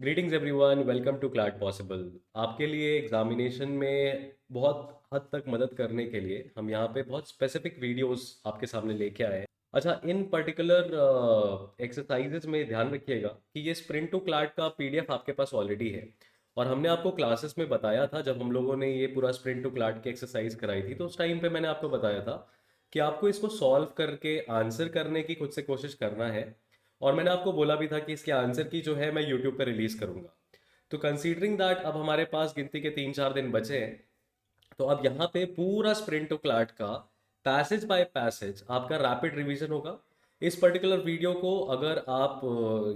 Greetings everyone, welcome to CLAT possible. आपके लिए examination में बहुत हद तक मदद करने के लिए हम यहाँ पे बहुत स्पेसिफिक वीडियोस आपके सामने लेके आए हैं। अच्छा, इन पर्टिकुलर एक्सरसाइजेज में ध्यान रखिएगा कि ये स्प्रिंट टू क्लाट का पीडीएफ आपके पास ऑलरेडी है। और हमने आपको क्लासेस में बताया था, जब हम लोगों ने ये पूरा स्प्रिंट टू क्लाट की एक्सरसाइज कराई थी, तो उस टाइम पे मैंने आपको बताया था कि आपको इसको सॉल्व करके आंसर करने की खुद से कोशिश करना है। और मैंने आपको बोला भी था कि इसके आंसर की जो है मैं यूट्यूब पे रिलीज करूंगा। तो कंसीडरिंग दैट अब हमारे पास गिनती के 3-4 दिन बचे हैं, तो अब यहाँ पे पूरा स्प्रिंट टू क्लाट का पैसेज बाय पैसेज आपका रैपिड रिवीजन होगा। इस पर्टिकुलर वीडियो को अगर आप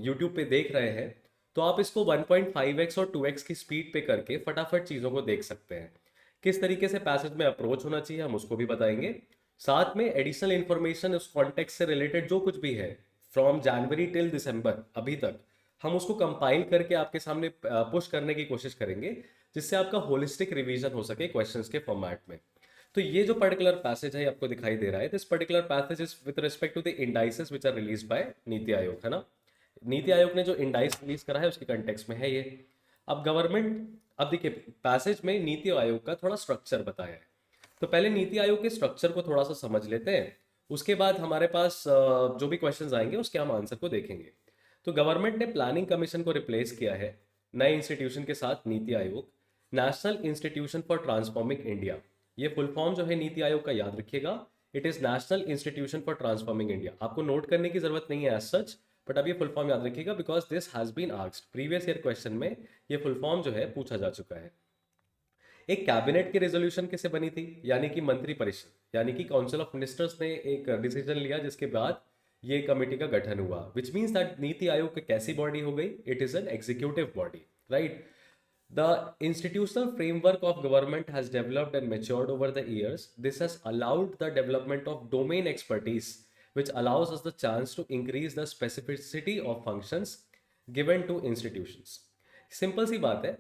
यूट्यूब पे देख रहे हैं, तो आप इसको 1.5x और 2x की स्पीड पे करके फटाफट चीज़ों को देख सकते हैं। किस तरीके से पैसेज में अप्रोच होना चाहिए हम उसको भी बताएंगे। साथ में एडिशनल इंफॉर्मेशन उस कॉन्टेक्स्ट से रिलेटेड जो कुछ भी है, फ्रॉम जनवरी टिल दिसंबर अभी तक, हम उसको कंपाइल करके आपके सामने पुश करने की कोशिश करेंगे, जिससे आपका होलिस्टिक रिवीजन हो सके क्वेश्चंस के फॉर्मेट में। तो ये जो पर्टिकुलर पैसेज है आपको दिखाई दे रहा है, this particular passage is with respect to the indices which are released by Niti Aayog, है ना। नीति आयोग ने जो इंडाइस रिलीज करा है उसके कंटेक्स्ट में है ये। अब गवर्नमेंट, अब देखिए पैसेज में नीति आयोग का थोड़ा स्ट्रक्चर बताया है। तो पहले नीति आयोग के स्ट्रक्चर को थोड़ा सा समझ लेते हैं, उसके बाद हमारे पास जो भी क्वेश्चंस आएंगे उसके हम आंसर को देखेंगे। तो गवर्नमेंट ने प्लानिंग कमीशन को रिप्लेस किया है नए इंस्टीट्यूशन के साथ, NITI Aayog, national institution for transforming India. ये फुल फॉर्म जो है नीति आयोग का, याद रखिएगा, it is national institution for transforming India. आपको नोट करने की जरूरत नहीं है एज सच, बट अब ये फुल फॉर्म याद रखिएगा because this has been asked previous year question में। ये फुल फॉर्म जो है पूछा जा चुका है। एक कैबिनेट की रेजोल्यूशन कैसे बनी थी, यानी कि मंत्री परिषद यानी कि काउंसिल ऑफ मिनिस्टर्स ने एक डिसीजन लिया, जिसके बाद ये कमेटी का गठन हुआ, which means that NITI Aayog एक कैसी बॉडी हो गई, it is an executive body, right. The institutional framework of government has developed and matured over the years. This has allowed the development of domain expertise, which allows us the chance to increase the specificity of functions given to institutions. Simple सी बात है,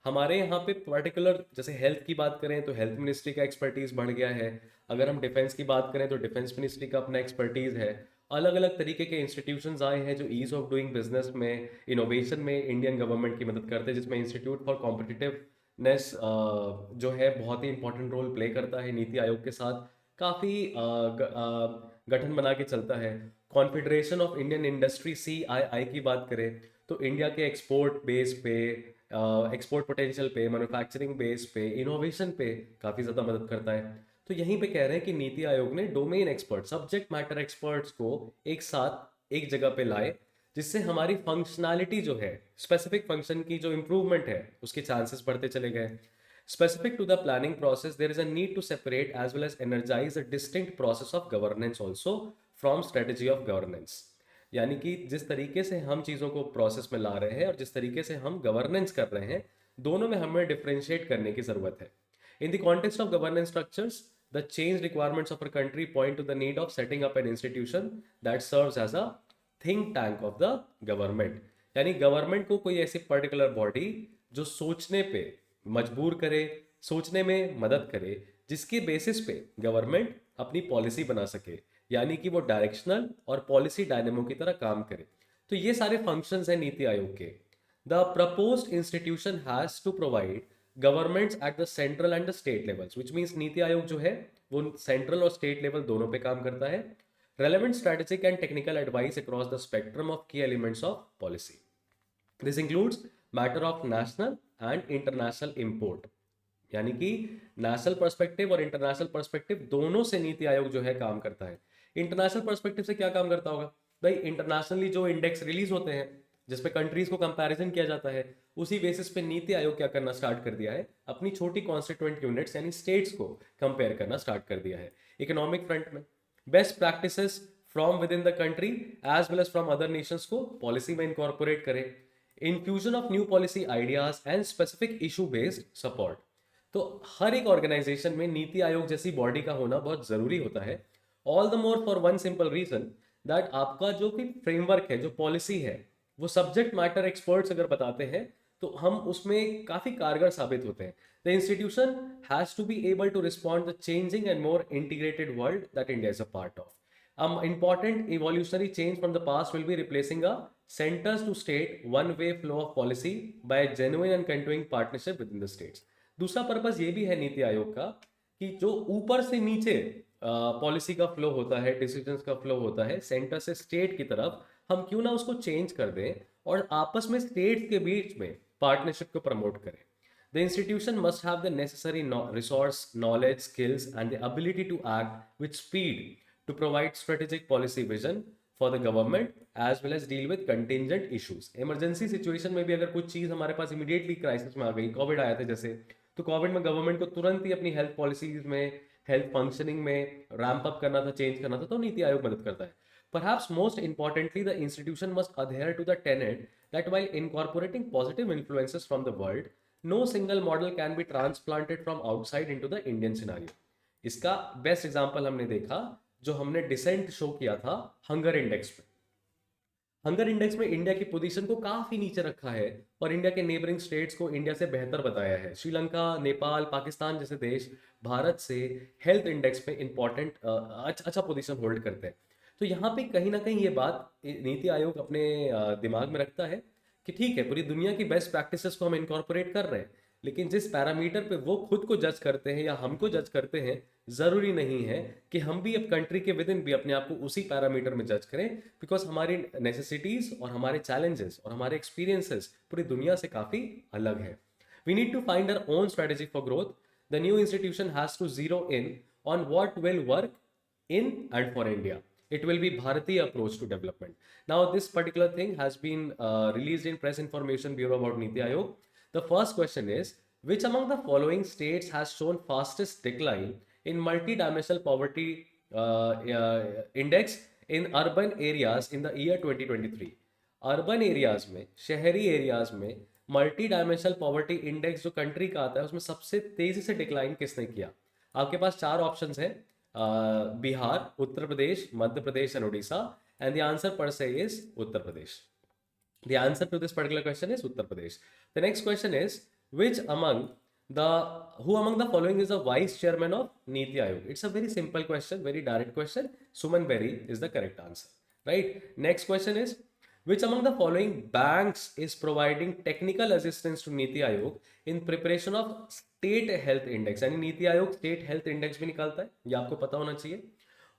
हमारे यहाँ पे particular जैसे health की बात करें तो हेल्थ मिनिस्ट्री का एक्सपर्टीज बढ़ गया है। अगर हम डिफेंस की बात करें तो डिफेंस मिनिस्ट्री का अपना एक्सपर्टीज है। अलग अलग तरीके के इंस्टीट्यूशंस आए हैं जो ईज ऑफ डूइंग बिजनेस में, इनोवेशन में इंडियन गवर्नमेंट की मदद करते हैं, जिसमें इंस्टीट्यूट फॉर कॉम्पिटिटिवनेस जो है बहुत ही इंपॉर्टेंट रोल प्ले करता है। नीति आयोग के साथ काफ़ी गठन बना के चलता है। Confederation of Indian industry CII की बात करें तो इंडिया के एक्सपोर्ट बेस पे, एक्सपोर्ट पोटेंशियल पे, मैन्युफैक्चरिंग बेस पे, इनोवेशन पे काफ़ी ज़्यादा मदद करता है। तो यहीं पे कह रहे हैं कि नीति आयोग ने domain expert, subject matter experts को एक साथ एक जगह पे लाए, जिससे हमारी फंक्शनैलिटी जो है, स्पेसिफिक फंक्शन की जो इंप्रूवमेंट है, उसके चांसेस बढ़ते चले गए। Specific to the planning process, there is a need to separate as well as energize a distinct process of governance also from strategy of governance। यानी कि जिस तरीके से हम चीज़ों को प्रोसेस में ला रहे हैं और जिस तरीके से हम गवर्नेंस कर रहे हैं, दोनों में हमें डिफ्रेंशिएट करने की ज़रूरत है। In the context of governance structures, the change requirements of our country point to the need of setting up an institution that serves as a think tank of the government। यानी government को कोई ऐसी particular body जो सोचने पे मजबूर करे, सोचने में मदद करे, जिसके बेसिस पे गवर्नमेंट अपनी पॉलिसी बना सके, यानी कि वो डायरेक्शनल और पॉलिसी डायनेमो की तरह काम करे। तो ये सारे फंक्शंस हैं नीति आयोग के। The proposed institution has to provide governments at the central and the state levels, which means Niti Aayog जो है वो सेंट्रल और स्टेट लेवल दोनों पे काम करता है। Relevant strategic and technical advice across the spectrum of key elements of policy. This includes matter of national and international import, यानी कि नेशनल पर्सपेक्टिव और इंटरनेशनल पर्सपेक्टिव दोनों से नीति आयोग जो है काम करता है। इंटरनेशनल पर्सपेक्टिव से क्या काम करता होगा भाई, इंटरनेशनली जो इंडेक्स रिलीज होते हैं जिसपे कंट्रीज को कंपैरिजन किया जाता है, उसी बेसिस पे नीति आयोग क्या करना स्टार्ट कर दिया है, अपनी छोटी कॉन्स्टिट्यूएंट यूनिट्स यानी स्टेट्स को कंपेयर करना स्टार्ट कर दिया है। इकोनॉमिक फ्रंट में best practices from within the country as well as from other nations को पॉलिसी में इनकॉर्पोरेट करें। Infusion of new policy ideas and specific issue based support. तो हर एक ऑर्गेनाइजेशन में नीति आयोग जैसी बॉडी का होना बहुत जरूरी होता है। All the more for one simple reason that आपका जो भी फ्रेमवर्क है, जो पॉलिसी है, वो सब्जेक्ट मैटर एक्सपर्ट्स अगर बताते हैं तो हम उसमें काफी कारगर साबित होते हैं। The institution has to be able to respond the changing and more integrated world that India is a part of. important evolutionary change from the past will be replacing a centers to state one way flow of policy by genuine and continuing partnership within the states. दूसरा purpose ये भी है नीति आयोग का कि जो ऊपर से नीचे पॉलिसी का फ्लो होता है, डिसीजंस का फ्लो होता है सेंटर से स्टेट की तरफ, हम क्यों ना उसको चेंज कर दें और आपस में स्टेट्स के बीच में पार्टनरशिप को प्रमोट करें. The institution must have the necessary resource, knowledge, skills, and the ability to act with speed to provide strategic policy vision for the government as well as deal with contingent issues. Emergency situation में भी अगर कुछ चीज़ हमारे पास immediately crisis में आ गई, Covid आया था जैसे, तो कोविड में गवर्नमेंट को तुरंत ही अपनी हेल्थ पॉलिसीज में, हेल्थ फंक्शनिंग में रैम्प अप करना था, चेंज करना था, तो नीति आयोग मदद करता है. Perhaps most importantly, the institution must adhere to the tenet that while incorporating positive influences from the world, no single model can be transplanted from outside into the Indian scenario. इसका best example हमने देखा जो हमने decent show किया था hunger index में. Hunger index में India की पोजीशन को काफी नीचे रखा है और इंडिया के नेबरिंग स्टेट्स को इंडिया से बेहतर बताया है. श्रीलंका, नेपाल, पाकिस्तान जैसे देश भारत से हेल्थ इंडेक्स में इंपॉर्टेंट अच्छा पोजीशन होल्ड करते हैं. तो यहाँ पे कहीं ना कहीं ये बात नीति आयोग अपने दिमाग में रखता है कि ठीक है, पूरी दुनिया की बेस्ट प्रैक्टिसेस को हम इनकॉर्पोरेट कर रहे हैं, लेकिन जिस पैरामीटर पे वो खुद को जज करते हैं या हमको जज करते हैं, जरूरी नहीं है कि हम भी अब कंट्री के विद इन भी अपने आप को उसी पैरामीटर में जज करें, बिकॉज हमारी नेसेसिटीज और हमारे चैलेंजेस और हमारे एक्सपीरियंसेस पूरी दुनिया से काफी अलग है. We need to find our own strategy for growth. The new institution has to zero in on what will work in and for India. It will be Bharatiya approach to development. Now, this particular thing has been released in Press Information Bureau about Niti Aayog. The first question is, which among the following states has shown fastest decline in multi-dimensional poverty index in urban areas in the year 2023? Urban areas में, शहरी areas में multi dimensional poverty index जो country का आता है उसमें सबसे तेजी से डिक्लाइन किसने किया? आपके पास चार ऑप्शंस हैं, Bihar, Uttar Pradesh, Madhya Pradesh and Orissa, and the answer per se is Uttar Pradesh. The answer to this particular question is Uttar Pradesh. The next question is, who among the following is the vice chairman of Niti Aayog? It's a very simple question, very direct question. Suman Berry is the correct answer, right? Next question is, which among the following banks is providing technical assistance to Niti Aayog in preparation of state health index? यानी NITI Aayog state health index भी निकालता है, ये आपको पता होना चाहिए.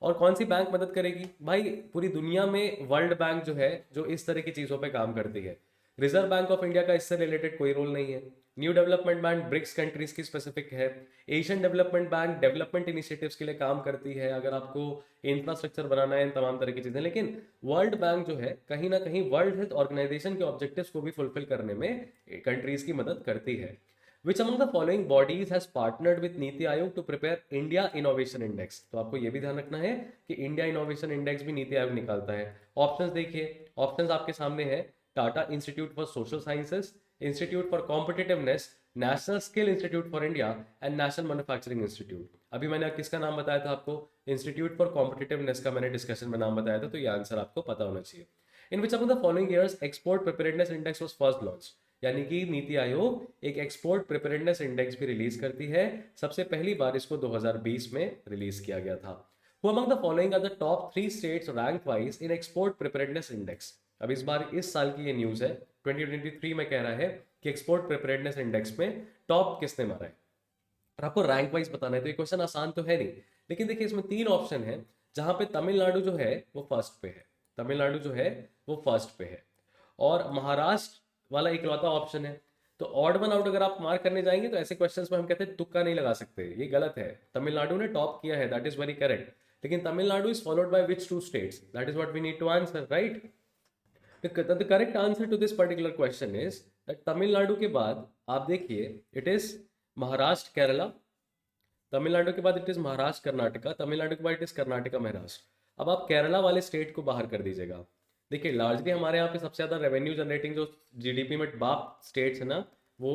और कौन सी बैंक मदद करेगी? भाई पूरी दुनिया में वर्ल्ड बैंक जो है, जो इस तरह की चीज़ों पे काम करती है. रिजर्व बैंक ऑफ इंडिया का इससे रिलेटेड कोई रोल नहीं है. New development bank BRICS countries की स्पेसिफिक है. Asian development bank development initiatives के लिए काम करती है, अगर आपको इंफ्रास्ट्रक्चर बनाना है, इन तमाम तरह की चीज़ें. लेकिन वर्ल्ड बैंक जो है कहीं ना कहीं वर्ल्ड हेल्थ ऑर्गेनाइजेशन के ऑब्जेक्टिव्स को भी फुलफिल करने में कंट्रीज की मदद करती है. Which among the following bodies has partnered with NITI Aayog to prepare India Innovation Index? तो आपको ये भी ध्यान रखना है कि इंडिया इनोवेशन इंडेक्स भी नीति आयोग निकालता है. ऑप्शंस देखिए, ऑप्शंस आपके सामने है. Tata institute for social sciences, institute for competitiveness, national skill institute for India and national manufacturing institute. अभी मैंने किसका नाम बताया था आपको? इंस्टीट्यूट फॉर कॉम्पिटिटिवनेस का मैंने डिस्कशन में नाम बताया था, तो ये आंसर आपको पता होना चाहिए. इन विच among the following years export preparedness index was first launch? यानी कि नीति आयोग एक एक्सपोर्ट प्रिपेयर्डनेस इंडेक्स भी रिलीज करती है. सबसे पहली बार इसको 2020 में रिलीज किया गया था. Who among the following are the top 3 states ranked wise in export preparedness index? अब इस बार इस साल की ये न्यूज है, 2023 में कह रहा है कि एक्सपोर्ट प्रिपेयर्डनेस इंडेक्स में टॉप किसने मारा है. और आपको रैंक वाइज बताना है, तो ये क्वेश्चन आसान तो है नहीं, लेकिन देखिए इसमें 3 ऑप्शन है जहां पे तमिलनाडु जो है वो फर्स्ट पे है. तमिलनाडु जो है वो फर्स्ट पे है और महाराष्ट्र वाला इकलौता ऑप्शन है. तो ऑड वन आउट अगर आप मार्क करने जाएंगे तो ऐसे क्वेश्चंस में हम कहते हैं तुक्का नहीं लगा सकते, ये गलत है. तमिलनाडु ने टॉप किया है, दैट इज वेरी करेक्ट, लेकिन Tamil Nadu is followed by which 2 states? That is what we need to answer, right? The correct answer to this particular question is that Tamil Nadu के बाद आप देखिए इट इज महाराष्ट्र, केरला. तमिलनाडु के बाद इट इज महाराष्ट्र, कर्नाटका. तमिलनाडु के बाद इट इज कर्नाटका, महाराष्ट्र. अब आप केरला वाले स्टेट को बाहर कर दीजिएगा. देखिए लार्जली हमारे यहाँ पे सबसे ज़्यादा रेवेन्यू जनरेटिंग जो जीडीपी में बाप स्टेट्स है ना, वो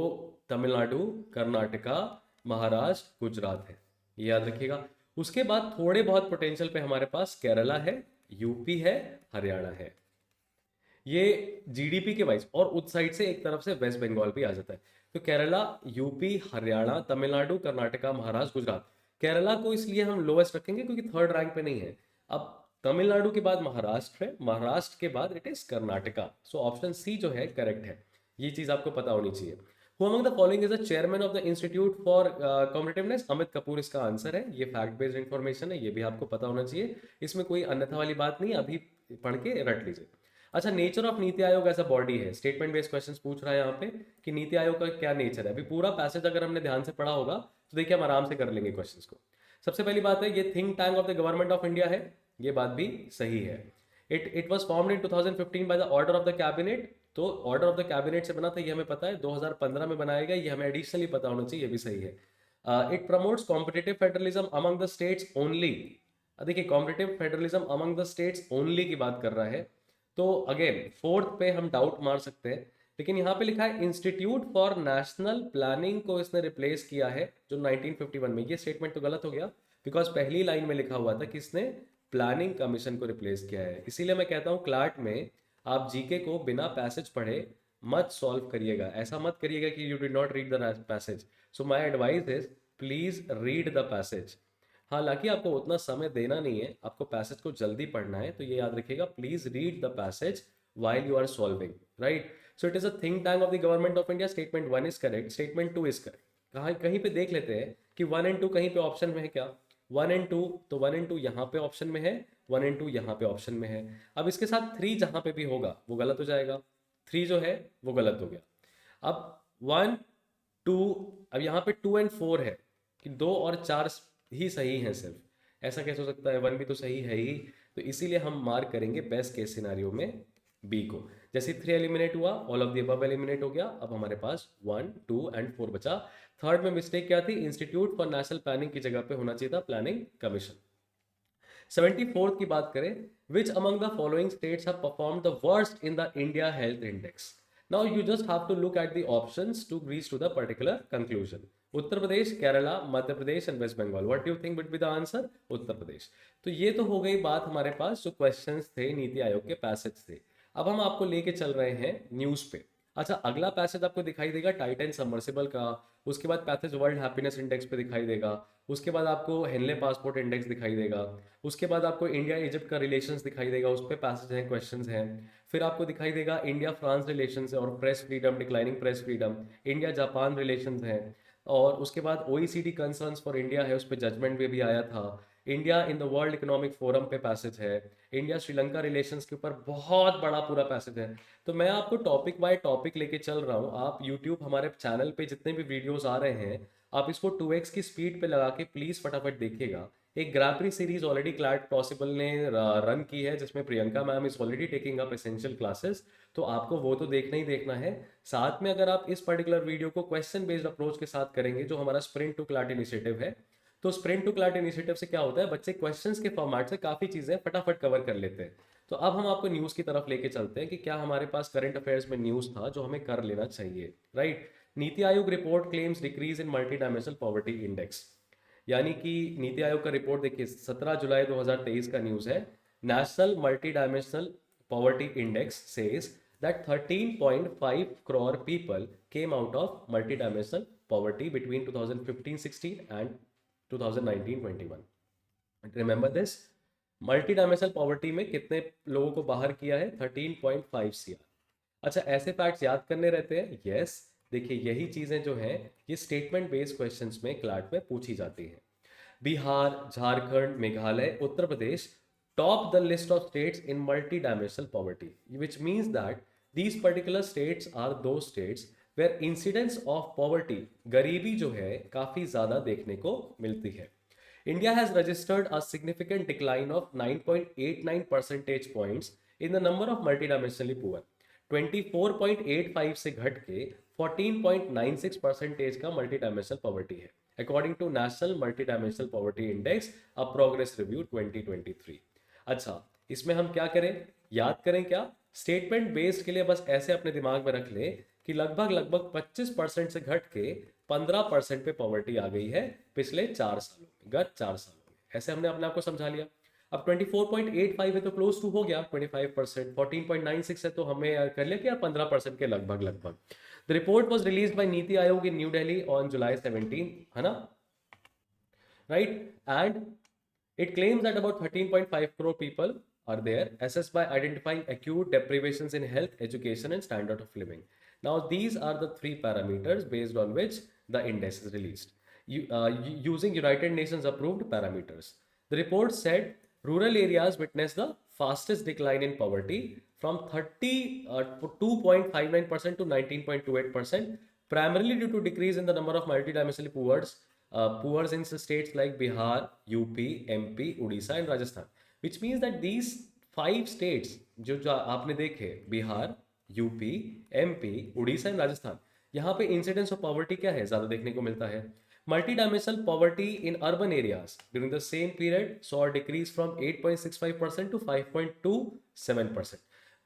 तमिलनाडु, कर्नाटका, महाराष्ट्र, गुजरात है, ये याद रखिएगा. उसके बाद थोड़े बहुत पोटेंशियल पे हमारे पास केरला है, यूपी है, हरियाणा है, ये जीडीपी के वाइज. और उस साइड से एक तरफ से वेस्ट बंगाल भी आ जाता है. तो केरला, यूपी, हरियाणा, तमिलनाडु, कर्नाटका, महाराष्ट्र, गुजरात. केरला को इसलिए हम लोएस्ट रखेंगे क्योंकि थर्ड रैंक पे नहीं है. अब तमिलनाडु के बाद महाराष्ट्र है, महाराष्ट्र के बाद it is Karnataka. So option C जो है करेक्ट है। ये चीज आपको पता होनी चाहिए। Who among the following is the chairman of the institute for competitiveness? Amit Kapoor इसका आंसर है। ये फैक्ट बेस्ड इंफॉर्मेशन है, ये भी आपको पता होना चाहिए, इसमें कोई अन्यथा वाली बात नहीं, अभी पढ़ के रट लीजिए। अच्छा, nature of NITI Aayog as a body है, स्टेटमेंट बेस्ड क्वेश्चंस पूछ रहा है यहाँ पे कि नीति आयोग का क्या नेचर है। अभी पूरा पैसेज अगर हमने ध्यान से पढ़ा होगा तो देखिए हम आराम से कर लेंगे क्वेश्चंस को। सबसे पहली बात है, ये think tank of the government of India है, ये बात भी सही है। It was formed in 2015 by the order of the cabinet. तो ऑर्डर ऑफ द कैबिनेट से बना था, ये हमें पता है। 2015 में बनाया गया, ये हमें एडिशनली पता होना चाहिए, ये भी सही है। It promotes competitive federalism among the states only. देखिए competitive federalism among the states only की बात कर रहा है, तो अगेन फोर्थ पे हम डाउट मार सकते हैं। लेकिन यहाँ पे लिखा है इंस्टीट्यूट फॉर नेशनल प्लानिंग को इसने रिप्लेस किया है जो 1951 में। ये स्टेटमेंट तो गलत हो गया, बिकॉज पहली लाइन में लिखा हुआ था कि इसने प्लानिंग कमीशन को रिप्लेस किया है। इसीलिए मैं कहता हूँ क्लाट में आप जीके को बिना पैसेज पढ़े मत सॉल्व करिएगा। ऐसा मत करिएगा कि you did not read the passage. So my advice is please read the passage. हालांकि आपको उतना समय देना नहीं है, आपको पैसेज को जल्दी पढ़ना है, तो ये याद रखिएगा, please read the passage while you are solving, right? So it is a think tank of the government of India. Statement 1 is correct, statement 2 is correct। कहाँ कहीं पे देख लेते हैं कि 1 and 2 कहीं पे ऑप्शन में है क्या? 1 and 2, तो 1 and 2 यहाँ पे ऑप्शन में है, 1 and 2 यहाँ पे ऑप्शन में है। अब इसके साथ 3 जहाँ पे भी होगा वो गलत हो जाएगा, 3 जो है वो गलत हो गया। अब 1 2, अब यहाँ पे 2 and 4 है कि 2 और 4 ही सही हैं सिर्फ, ऐसा कैसे हो सकता है? 1 भी तो सही है ही। तो इसीलिए हम मार्क करेंगे बेस्ट केस सिनारियो में बी को। जैसे 3 एलिमिनेट हुआ, all of the above eliminate हो गया, अब हमारे पास 1 2 एंड 4 बचा। थर्ड में मिस्टेक क्या थी? इंस्टीट्यूट फॉर नेशनल प्लानिंग की जगह पे होना चाहिए था प्लानिंग कमीशन। 74th की बात करें, which among the following states have performed the worst in the India health index? Now you just have to look at the options to reach to the particular conclusion. Uttar Pradesh, Kerala, Madhya Pradesh and West Bengal. What do you think would be the answer? Uttar Pradesh. तो ये तो हो गई बात हमारे पास जो questions थे नीति आयोग के पैसेज थे। अब हम आपको लेके चल रहे हैं न्यूज पे। अच्छा, अगला पैसेज आपको दिखाई देगा टाइटन सबमर्सिबल का, उसके बाद पैसेज वर्ल्ड हैप्पीनेस इंडेक्स पे दिखाई देगा, उसके बाद आपको हेनले पासपोर्ट इंडेक्स दिखाई देगा, उसके बाद आपको इंडिया इजिप्ट का रिलेशंस दिखाई देगा, उस पर पैसेज हैं, क्वेश्चंस हैं। फिर आपको दिखाई देगा इंडिया फ्रांस रिलेशंस है और press freedom, declining press freedom, India Japan relations हैं। और उसके बाद ओईसीडी कंसर्न्स फॉर इंडिया है, उस पर जजमेंट में भी आया था। India in the world economic forum पे पैसेज है। इंडिया श्रीलंका रिलेशंस के ऊपर बहुत बड़ा पूरा पैसेज है। तो मैं आपको टॉपिक बाय टॉपिक लेके चल रहा हूँ। आप यूट्यूब हमारे चैनल पे जितने भी वीडियोस आ रहे हैं, आप इसको 2x की स्पीड पे लगा के प्लीज फटाफट देखिएगा। एक ग्रापरी सीरीज ऑलरेडी क्लाट पॉसिबल ने रन की है, जिसमें Priyanka ma'am is already taking up essential classes, तो आपको वो तो देखना ही देखना है। साथ में अगर आप इस पर्टिकुलर वीडियो को क्वेश्चन बेस्ड अप्रोच के साथ करेंगे, जो हमारा स्प्रिंट टू क्लाट इनिशिएटिव है, तो स्प्रिंट टू क्लाट इनिशिएटिव से क्या होता है, बच्चे क्वेश्चंस के फॉर्मेट से काफी चीजें फटाफट कवर कर लेते हैं। तो अब हम आपको न्यूज की तरफ लेके चलते हैं कि क्या हमारे पास करंट अफेयर्स में न्यूज था जो हमें कर लेना चाहिए, right? NITI Aayog report claims decrease in multi dimensional poverty index. यानी कि नीति आयोग का रिपोर्ट देखिए 17 जुलाई 2023 का न्यूज है। National multi dimensional poverty index says that 13.5 crore people came out of multidimensional poverty between 2015-16 and 2019-21। Remember this, multi dimensional poverty में कितने लोगों को बाहर किया है? 13.5 CR। अच्छा, ऐसे फैक्ट्स याद करने रहते हैं? यस। देखिए यही चीजें जो हैं ये स्टेटमेंट बेस्ड क्वेश्चंस में क्लाट में पूछी जाती हैं। Bihar, Jharkhand, Meghalaya, Uttar Pradesh top the list of states in multi-dimensional poverty, which means that these particular states are those states where incidence of poverty, गरीबी जो है काफी ज्यादा देखने को मिलती है। India has registered a significant decline of 9.89 percentage points in the number of multidimensionally poor। 24.85 से घट के 14.96 परसेंटेज का मल्टीडायमेंशनल पॉवर्टी है, according to national multidimensional poverty index, a progress review 2023। अच्छा, इसमें हम क्या करें, याद करें क्या? स्टेटमेंट बेस्ड के लिए बस ऐसे अपने दिमाग में रख लें कि लगभग 25% से घट के 15% पे पॉवर्टी आ गई है पिछले 4 सालों में, गत 4 सालों में। ऐसे हमने अपने आप को समझा लिया। अब 24.85 है तो क्लोज टू हो गया 25%, 14.96 है तो हमें कर लिया कि यार 15% के लगभग। The report was release by Niti आयोग इन न्यू दिल्ली ऑन जुलाई 17, है ना, right? And It claims that about 13.5 crore people are there, assessed by identifying acute deprivations in health, education, and standard of living. Now, these are the three parameters based on which the index is released, using United Nations approved parameters. The report said rural areas witnessed the fastest decline in poverty from 32.59% to 19.28%, primarily due to decrease in the number of multidimensionally poor in states like Bihar, UP, MP, Odisha, and Rajasthan. Which means that these five states जो आपने देखे, Bihar, UP, MP, Orissa and Rajasthan, यहाँ पे incidence of poverty क्या है, ज्यादा देखने को मिलता है. Multidimensional poverty in urban areas during the same period saw a decrease from 8.65% to 5.27%.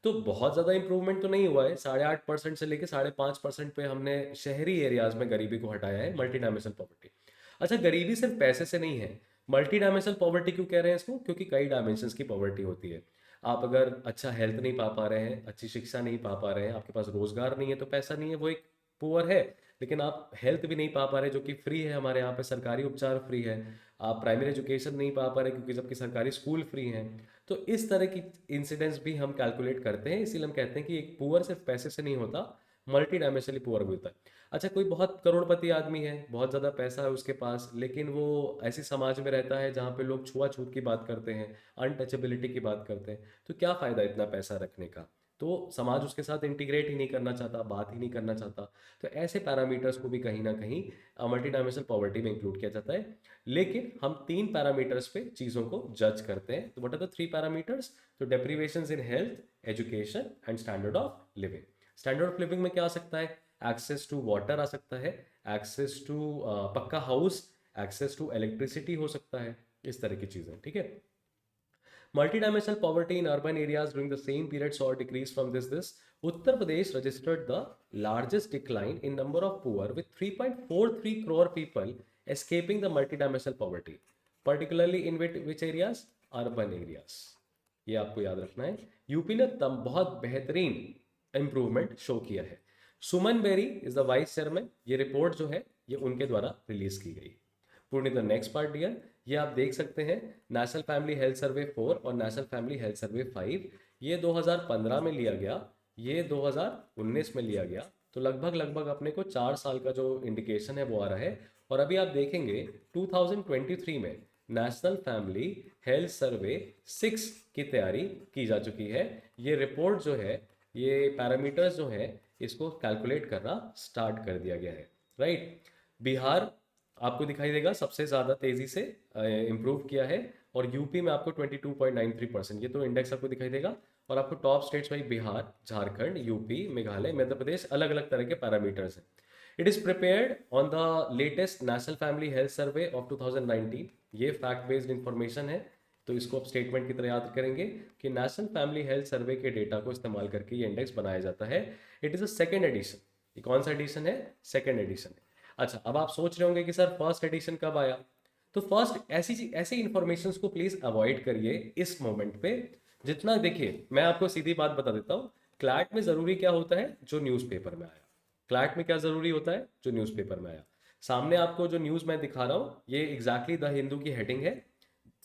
तो बहुत ज़्यादा इंप्रूवमेंट तो नहीं हुआ है, 8.5% से लेकर 5.5% पे हमने शहरी एरियाज में गरीबी को हटाया है, मल्टी डायमेंशनल पॉवर्टी. अच्छा, गरीबी सिर्फ पैसे से नहीं है. मल्टी डायमेंशनल पॉवर्टी क्यों कह रहे हैं इसको? क्योंकि कई डायमेंशंस की पॉवर्टी होती है. आप अगर अच्छा हेल्थ नहीं पा रहे हैं, अच्छी शिक्षा नहीं पा रहे हैं, आपके पास रोजगार नहीं है, तो पैसा नहीं है, वो एक पुअर है. लेकिन आप हेल्थ भी नहीं पा रहे जो कि फ्री है, हमारे यहाँ पे सरकारी उपचार फ्री है. आप प्राइमरी एजुकेशन नहीं पा रहे क्योंकि जबकि सरकारी स्कूल फ्री हैं. तो इस तरह की इंसिडेंट्स भी हम कैलकुलेट करते हैं, इसीलिए हम कहते हैं कि एक पुअर सिर्फ पैसे से नहीं होता, मल्टी डायमेंशनली पुअर भी होता है. अच्छा, कोई बहुत करोड़पति आदमी है, बहुत ज़्यादा पैसा है उसके पास, लेकिन वो ऐसी समाज में रहता है जहाँ पे लोग छुआछूत की बात करते हैं, अनटचेबिलिटी की बात करते हैं, तो क्या फ़ायदा इतना पैसा रखने का? तो समाज उसके साथ इंटीग्रेट ही नहीं करना चाहता, बात ही नहीं करना चाहता. तो ऐसे पैरामीटर्स को भी कहीं ना कहीं मल्टी डायमेंशनल पॉवर्टी में इंक्लूड किया जाता है. लेकिन हम तीन पैरामीटर्स पे चीज़ों को जज करते हैं. तो what are the three parameters? तो deprivations in health, education and standard of living. Standard of living में क्या आ सकता है? एक्सेस टू वाटर आ सकता है, एक्सेस टू पक्का हाउस, एक्सेस टू इलेक्ट्रिसिटी हो सकता है, इस तरह की चीज़ें. ठीक है. Multidimensional poverty in urban areas during the same period saw a decrease from this. Uttar Pradesh registered the largest decline in number of poor with 3.43 crore people escaping the multidimensional poverty. Particularly in which areas? Urban areas. ये आपको याद रखना है. UP ने तब बहुत बेहतरीन improvement show किया है. Suman Bery is the vice chairman. ये रिपोर्ट जो है ये उनके द्वारा रिलीज की गई. पुणे द नेक्स्ट पार्ट डियर, ये आप देख सकते हैं नेशनल फैमिली हेल्थ सर्वे 4 और नेशनल फैमिली हेल्थ सर्वे 5. ये 2015 में लिया गया, ये 2019 में लिया गया. तो लगभग लगभग अपने को 4 साल का जो इंडिकेशन है वो आ रहा है. और अभी आप देखेंगे 2023 में नेशनल फैमिली हेल्थ सर्वे 6 की तैयारी की जा चुकी है. ये रिपोर्ट जो है, ये पैरामीटर्स जो है, इसको कैलकुलेट करना स्टार्ट कर दिया गया है. राइट. बिहार आपको दिखाई देगा सबसे ज़्यादा तेज़ी से इम्प्रूव किया है, और यूपी में आपको 22.93%, ये तो इंडेक्स आपको दिखाई देगा. और आपको टॉप स्टेट्स भाई बिहार, झारखंड, यूपी, मेघालय, मध्य प्रदेश, अलग अलग तरह के पैरामीटर्स हैं. It is prepared on the latest national family health survey of 2019. ये फैक्ट बेस्ड इंफॉर्मेशन है, तो इसको आप स्टेटमेंट की तरह याद करेंगे कि नेशनल फैमिली हेल्थ सर्वे के डेटा को इस्तेमाल करके ये इंडेक्स बनाया जाता है. It is a second edition. ये कौन सा एडिशन है? सेकेंड एडिशन है. अच्छा, अब आप सोच रहे होंगे कि सर फर्स्ट एडिशन कब आया? तो फर्स्ट ऐसी इंफॉर्मेशन को प्लीज अवॉइड करिए इस मोमेंट पे. जितना देखिए, मैं आपको सीधी बात बता देता हूँ, क्लैट में जरूरी क्या होता है? जो न्यूज़पेपर में आया. क्लैट में क्या जरूरी होता है? जो न्यूज़पेपर में आया. सामने आपको जो न्यूज़ मैं दिखा रहा हूँ, ये एग्जैक्टली द हिंदू की हेडिंग है.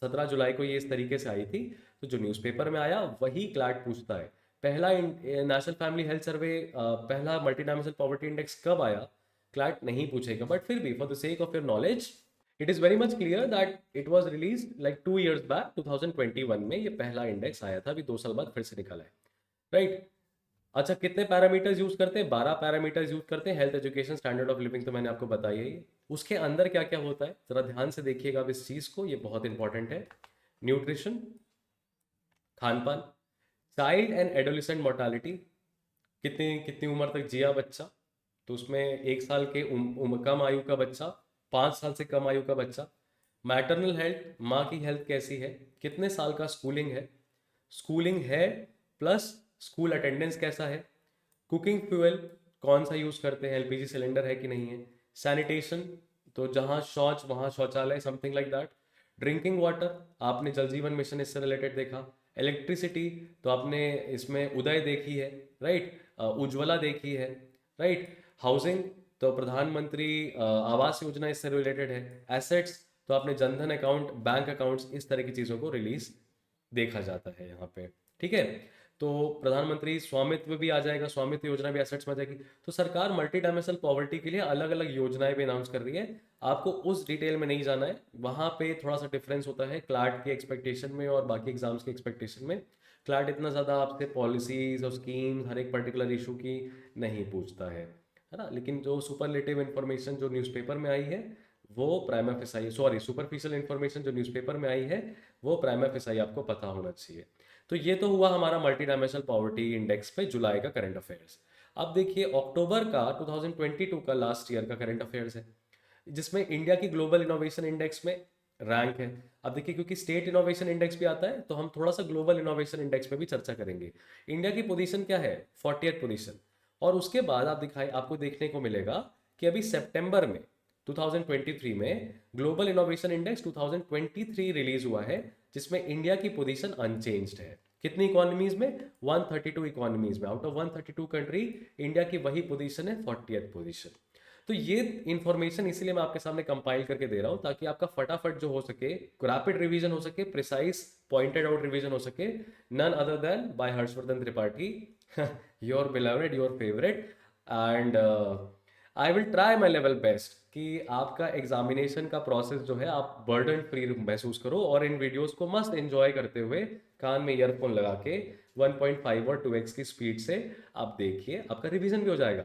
17 जुलाई को ये इस तरीके से आई थी. तो जो न्यूज़पेपर में आया वही क्लैट पूछता है. पहला नेशनल फैमिली हेल्थ सर्वे, पहला मल्टी डायमेंशनल पॉवर्टी इंडेक्स कब आया? क्लैट नहीं पूछेगा. बट फिर भी for the sake of your knowledge, it is very much clear that it was release like 2 years back. 2021 में ये पहला इंडेक्स आया था, अभी 2 साल बाद फिर से निकला है. राइट. अच्छा, कितने पैरामीटर्स यूज करते हैं? 12 पैरामीटर्स यूज करते हैं. Health, education, standard of living तो मैंने आपको बताया ही. उसके अंदर क्या क्या होता है जरा ध्यान से देखिएगा अब इस चीज को, ये बहुत इंपॉर्टेंट है. न्यूट्रिशन, खान पान, चाइल्ड एंड एडोलिसेंट मोर्टालिटी, कितनी कितनी उम्र तक जिया बच्चा, तो उसमें 1 साल के कम आयु का बच्चा, 5 साल से कम आयु का बच्चा. मैटरनल हेल्थ, माँ की हेल्थ कैसी है, कितने साल का स्कूलिंग है प्लस स्कूल अटेंडेंस कैसा है. कुकिंग फ्यूल कौन सा यूज़ करते हैं, एलपीजी सिलेंडर है कि नहीं है. सैनिटेशन, तो जहाँ शौच वहाँ शौचालय, something like that. Drinking water, आपने जल जीवन मिशन इससे रिलेटेड देखा. इलेक्ट्रिसिटी, तो आपने इसमें उदय देखी है. राइट. उज्ज्वला देखी है. राइट. हाउसिंग, तो प्रधानमंत्री आवास योजना इससे रिलेटेड है. एसेट्स, तो आपने जनधन अकाउंट, बैंक अकाउंट्स, इस तरह की चीज़ों को रिलीज देखा जाता है यहाँ पे। ठीक है, तो प्रधानमंत्री स्वामित्व भी आ जाएगा, स्वामित्व योजना भी एसेट्स में आ जाएगी। तो सरकार मल्टी डायमेंशनल पॉवर्टी के लिए अलग अलग योजनाएं भी अनाउंस कर रही है। आपको उस डिटेल में नहीं जाना है, वहाँ पे थोड़ा सा डिफरेंस होता है क्लाट के एक्सपेक्टेशन में और बाकी एग्जाम्स के एक्सपेक्टेशन में। क्लाट इतना ज़्यादा आपसे पॉलिसीज और स्कीम्स हर एक पर्टिकुलर इशू की नहीं पूछता है ना। लेकिन जो सुपरलेटिव इन्फॉर्मेशन जो न्यूज़पेपर में आई है वो prima facie, sorry superficial information जो न्यूज़पेपर में आई है वो प्राइमा फेसाई आपको पता होना चाहिए। तो ये तो हुआ हमारा मल्टी डायमेंशनल पॉवर्टी इंडेक्स पे जुलाई का करंट अफेयर्स। अब देखिए अक्टूबर का 2022 का लास्ट ईयर का करंट अफेयर्स है, जिसमें इंडिया की ग्लोबल इनोवेशन इंडेक्स में रैंक है। अब देखिए क्योंकि स्टेट इनोवेशन इंडेक्स भी आता है तो हम थोड़ा सा ग्लोबल इनोवेशन इंडेक्स पे भी चर्चा करेंगे। इंडिया की पोजीशन क्या है, 40th पोजीशन। और उसके बाद आपको देखने को मिलेगा कि अभी सितंबर में 2023 में ग्लोबल इनोवेशन इंडेक्स 2023 रिलीज हुआ है, जिसमें इंडिया की पोजीशन अनचेंज्ड है। कितनी इकोनॉमीज में, 132 इकोनॉमीज में, आउट ऑफ 132 कंट्री इंडिया की वही पोजीशन है, 40th पोजीशन। तो ये इंफॉर्मेशन इसीलिए मैं आपके सामने कंपाइल करके दे रहा हूं ताकि आपका फटाफट जो हो सके रैपिड रिवीजन हो सके, प्रिसाइज पॉइंटेड आउट रिवीजन हो सके, none other than by Harshvardhan Tripathi, your beloved, your favourite. And I will try my level best कि आपका एग्जामिनेशन का प्रोसेस जो है आप बर्डन फ्री महसूस करो और इन वीडियोस को मस्त एंजॉय करते हुए कान में ईयरफोन लगा के 1.5 और 2x की स्पीड से आप देखिए, आपका रिवीजन भी हो जाएगा।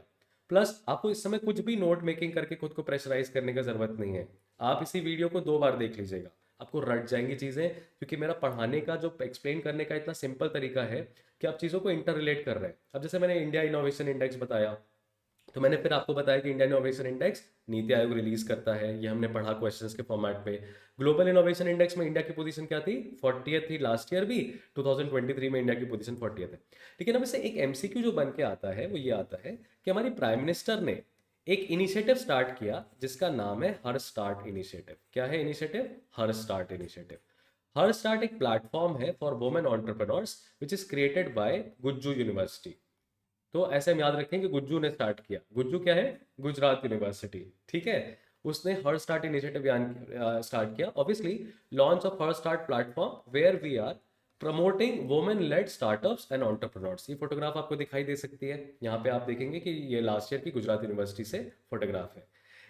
प्लस आपको इस समय कुछ भी नोट मेकिंग करके खुद को प्रेशराइज करने की जरूरत नहीं है। आप इसी वीडियो को 2 बार देख लीजिएगा, आपको रट जाएंगी चीज़ें, क्योंकि मेरा पढ़ाने का जो एक्सप्लेन करने का इतना सिंपल तरीका है कि आप चीज़ों को इंटर रिलेट कर रहे हैं। अब जैसे मैंने इंडिया इनोवेशन इंडेक्स बताया, तो मैंने फिर आपको बताया कि India innovation index NITI Aayog release करता है, ये हमने पढ़ा क्वेश्चंस के फॉर्मेट पे। ग्लोबल इनोवेशन इंडेक्स में इंडिया की पोजीशन क्या थी, 40th थी लास्ट ईयर भी, 2023 में इंडिया की पोजीशन 40th है। लेकिन अब इससे एक एमसीक्यू जो बन के आता है वो ये आता है कि हमारी प्राइम मिनिस्टर ने एक इनिशिएटिव स्टार्ट किया जिसका नाम है हर स्टार्ट इनिशिएटिव। क्या है इनिशिएटिव, हर स्टार्ट इनिशिएटिव। हर स्टार्ट एक प्लेटफॉर्म है for women entrepreneurs which is created by Gujju university. तो ऐसे हम याद रखें कि गुज्जू ने स्टार्ट किया। गुज्जू क्या है, गुजरात यूनिवर्सिटी। ठीक है, उसने हर स्टार्ट इनिशिएटिव स्टार्ट किया। Obviously launch of her start platform where we are promoting women lead startups and entrepreneurs. ये फोटोग्राफ आपको दिखाई दे सकती है, यहाँ पे आप देखेंगे कि ये लास्ट ईयर की गुजरात यूनिवर्सिटी से फोटोग्राफ है।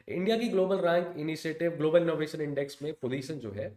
इंडिया की global rank initiative global innovation index में पोजीशन जो है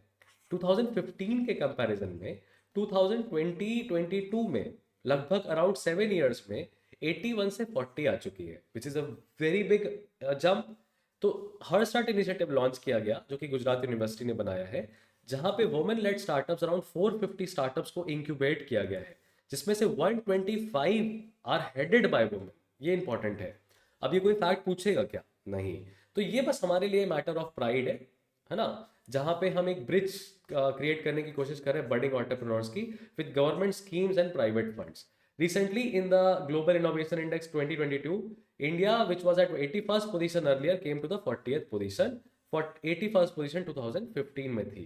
2015 के कंपैरिजन में 2022 में लगभग अराउंड 7 इयर्स में 81 से 40 आ चुकी है, which is a very big jump. तो हर स्टार्ट इनिशिएटिव लॉन्च किया गया जो कि गुजरात यूनिवर्सिटी ने बनाया है, जहां पे women lead startups around 450 startups को इंक्यूबेट किया गया है, जिसमें से 125 आर हेडेड बाय वुमेन। ये इंपॉर्टेंट है। अब ये कोई फैक्ट पूछेगा क्या, नहीं। तो ये बस हमारे लिए मैटर ऑफ प्राइड है ना, जहां पे हम एक ब्रिज क्रिएट करने की कोशिश कर रहे हैं बडिंग एंटरप्रेन्योर्स की with government schemes and private funds. Recently, in the Global Innovation Index 2022, India, which was at 81st position earlier, came to the 40th position. For 81st position 2015 में थी।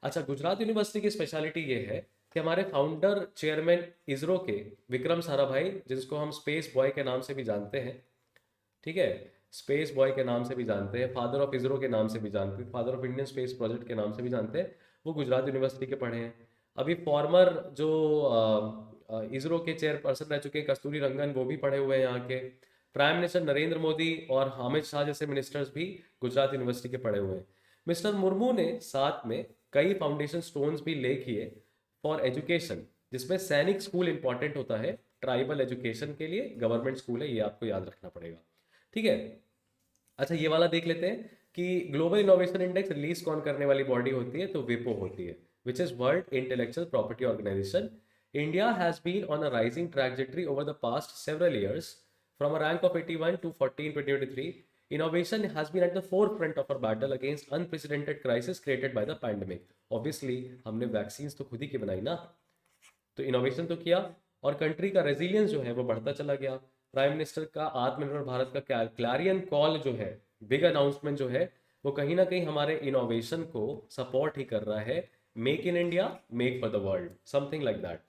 अच्छा, गुजरात यूनिवर्सिटी की स्पेशलिटी ये है कि हमारे founder chairman ISRO के विक्रम साराभाई, जिसको हम स्पेस बॉय के नाम से भी जानते हैं, ठीक है, स्पेस बॉय के नाम से भी जानते हैं, फादर ऑफ इसरो के नाम से भी जानते हैं, father of Indian space project के नाम से भी जानते हैं, वो गुजरात यूनिवर्सिटी के पढ़े हैं। अभी फॉर्मर जो इसरो के चेयरपर्सन रह चुके हैं कस्तूरी रंगन, वो भी पढ़े हुए हैं यहाँ के। प्राइम मिनिस्टर नरेंद्र मोदी और अमित शाह जैसे मिनिस्टर्स भी गुजरात यूनिवर्सिटी के पढ़े हुए हैं। मिस्टर मुर्मू ने साथ में कई फाउंडेशन स्टोन्स भी ले किए फॉर एजुकेशन, जिसमें सैनिक स्कूल इंपॉर्टेंट होता है ट्राइबल एजुकेशन के लिए, गवर्नमेंट स्कूल है, ये आपको याद रखना पड़ेगा। ठीक है, अच्छा ये वाला देख लेते हैं कि ग्लोबल इनोवेशन इंडेक्स रिलीज कौन करने वाली बॉडी होती है, तो विपो होती है, which is world intellectual property organisation. India has been on a rising trajectory over the past several years. From a rank of 81 to 40 in 2023, innovation has been at the forefront of our battle against unprecedented crisis created by the pandemic. Obviously, हमने vaccines तो खुद ही की बनाई ना, तो innovation तो किया और कंट्री का रेजिलियंस जो है वो बढ़ता चला गया। प्राइम मिनिस्टर का आत्मनिर्भर भारत का क्लैरियन कॉल जो है, बिग अनाउंसमेंट जो है, वो कहीं ना कहीं हमारे इनोवेशन को सपोर्ट ही कर रहा है। Make in India, make for the world, something like that.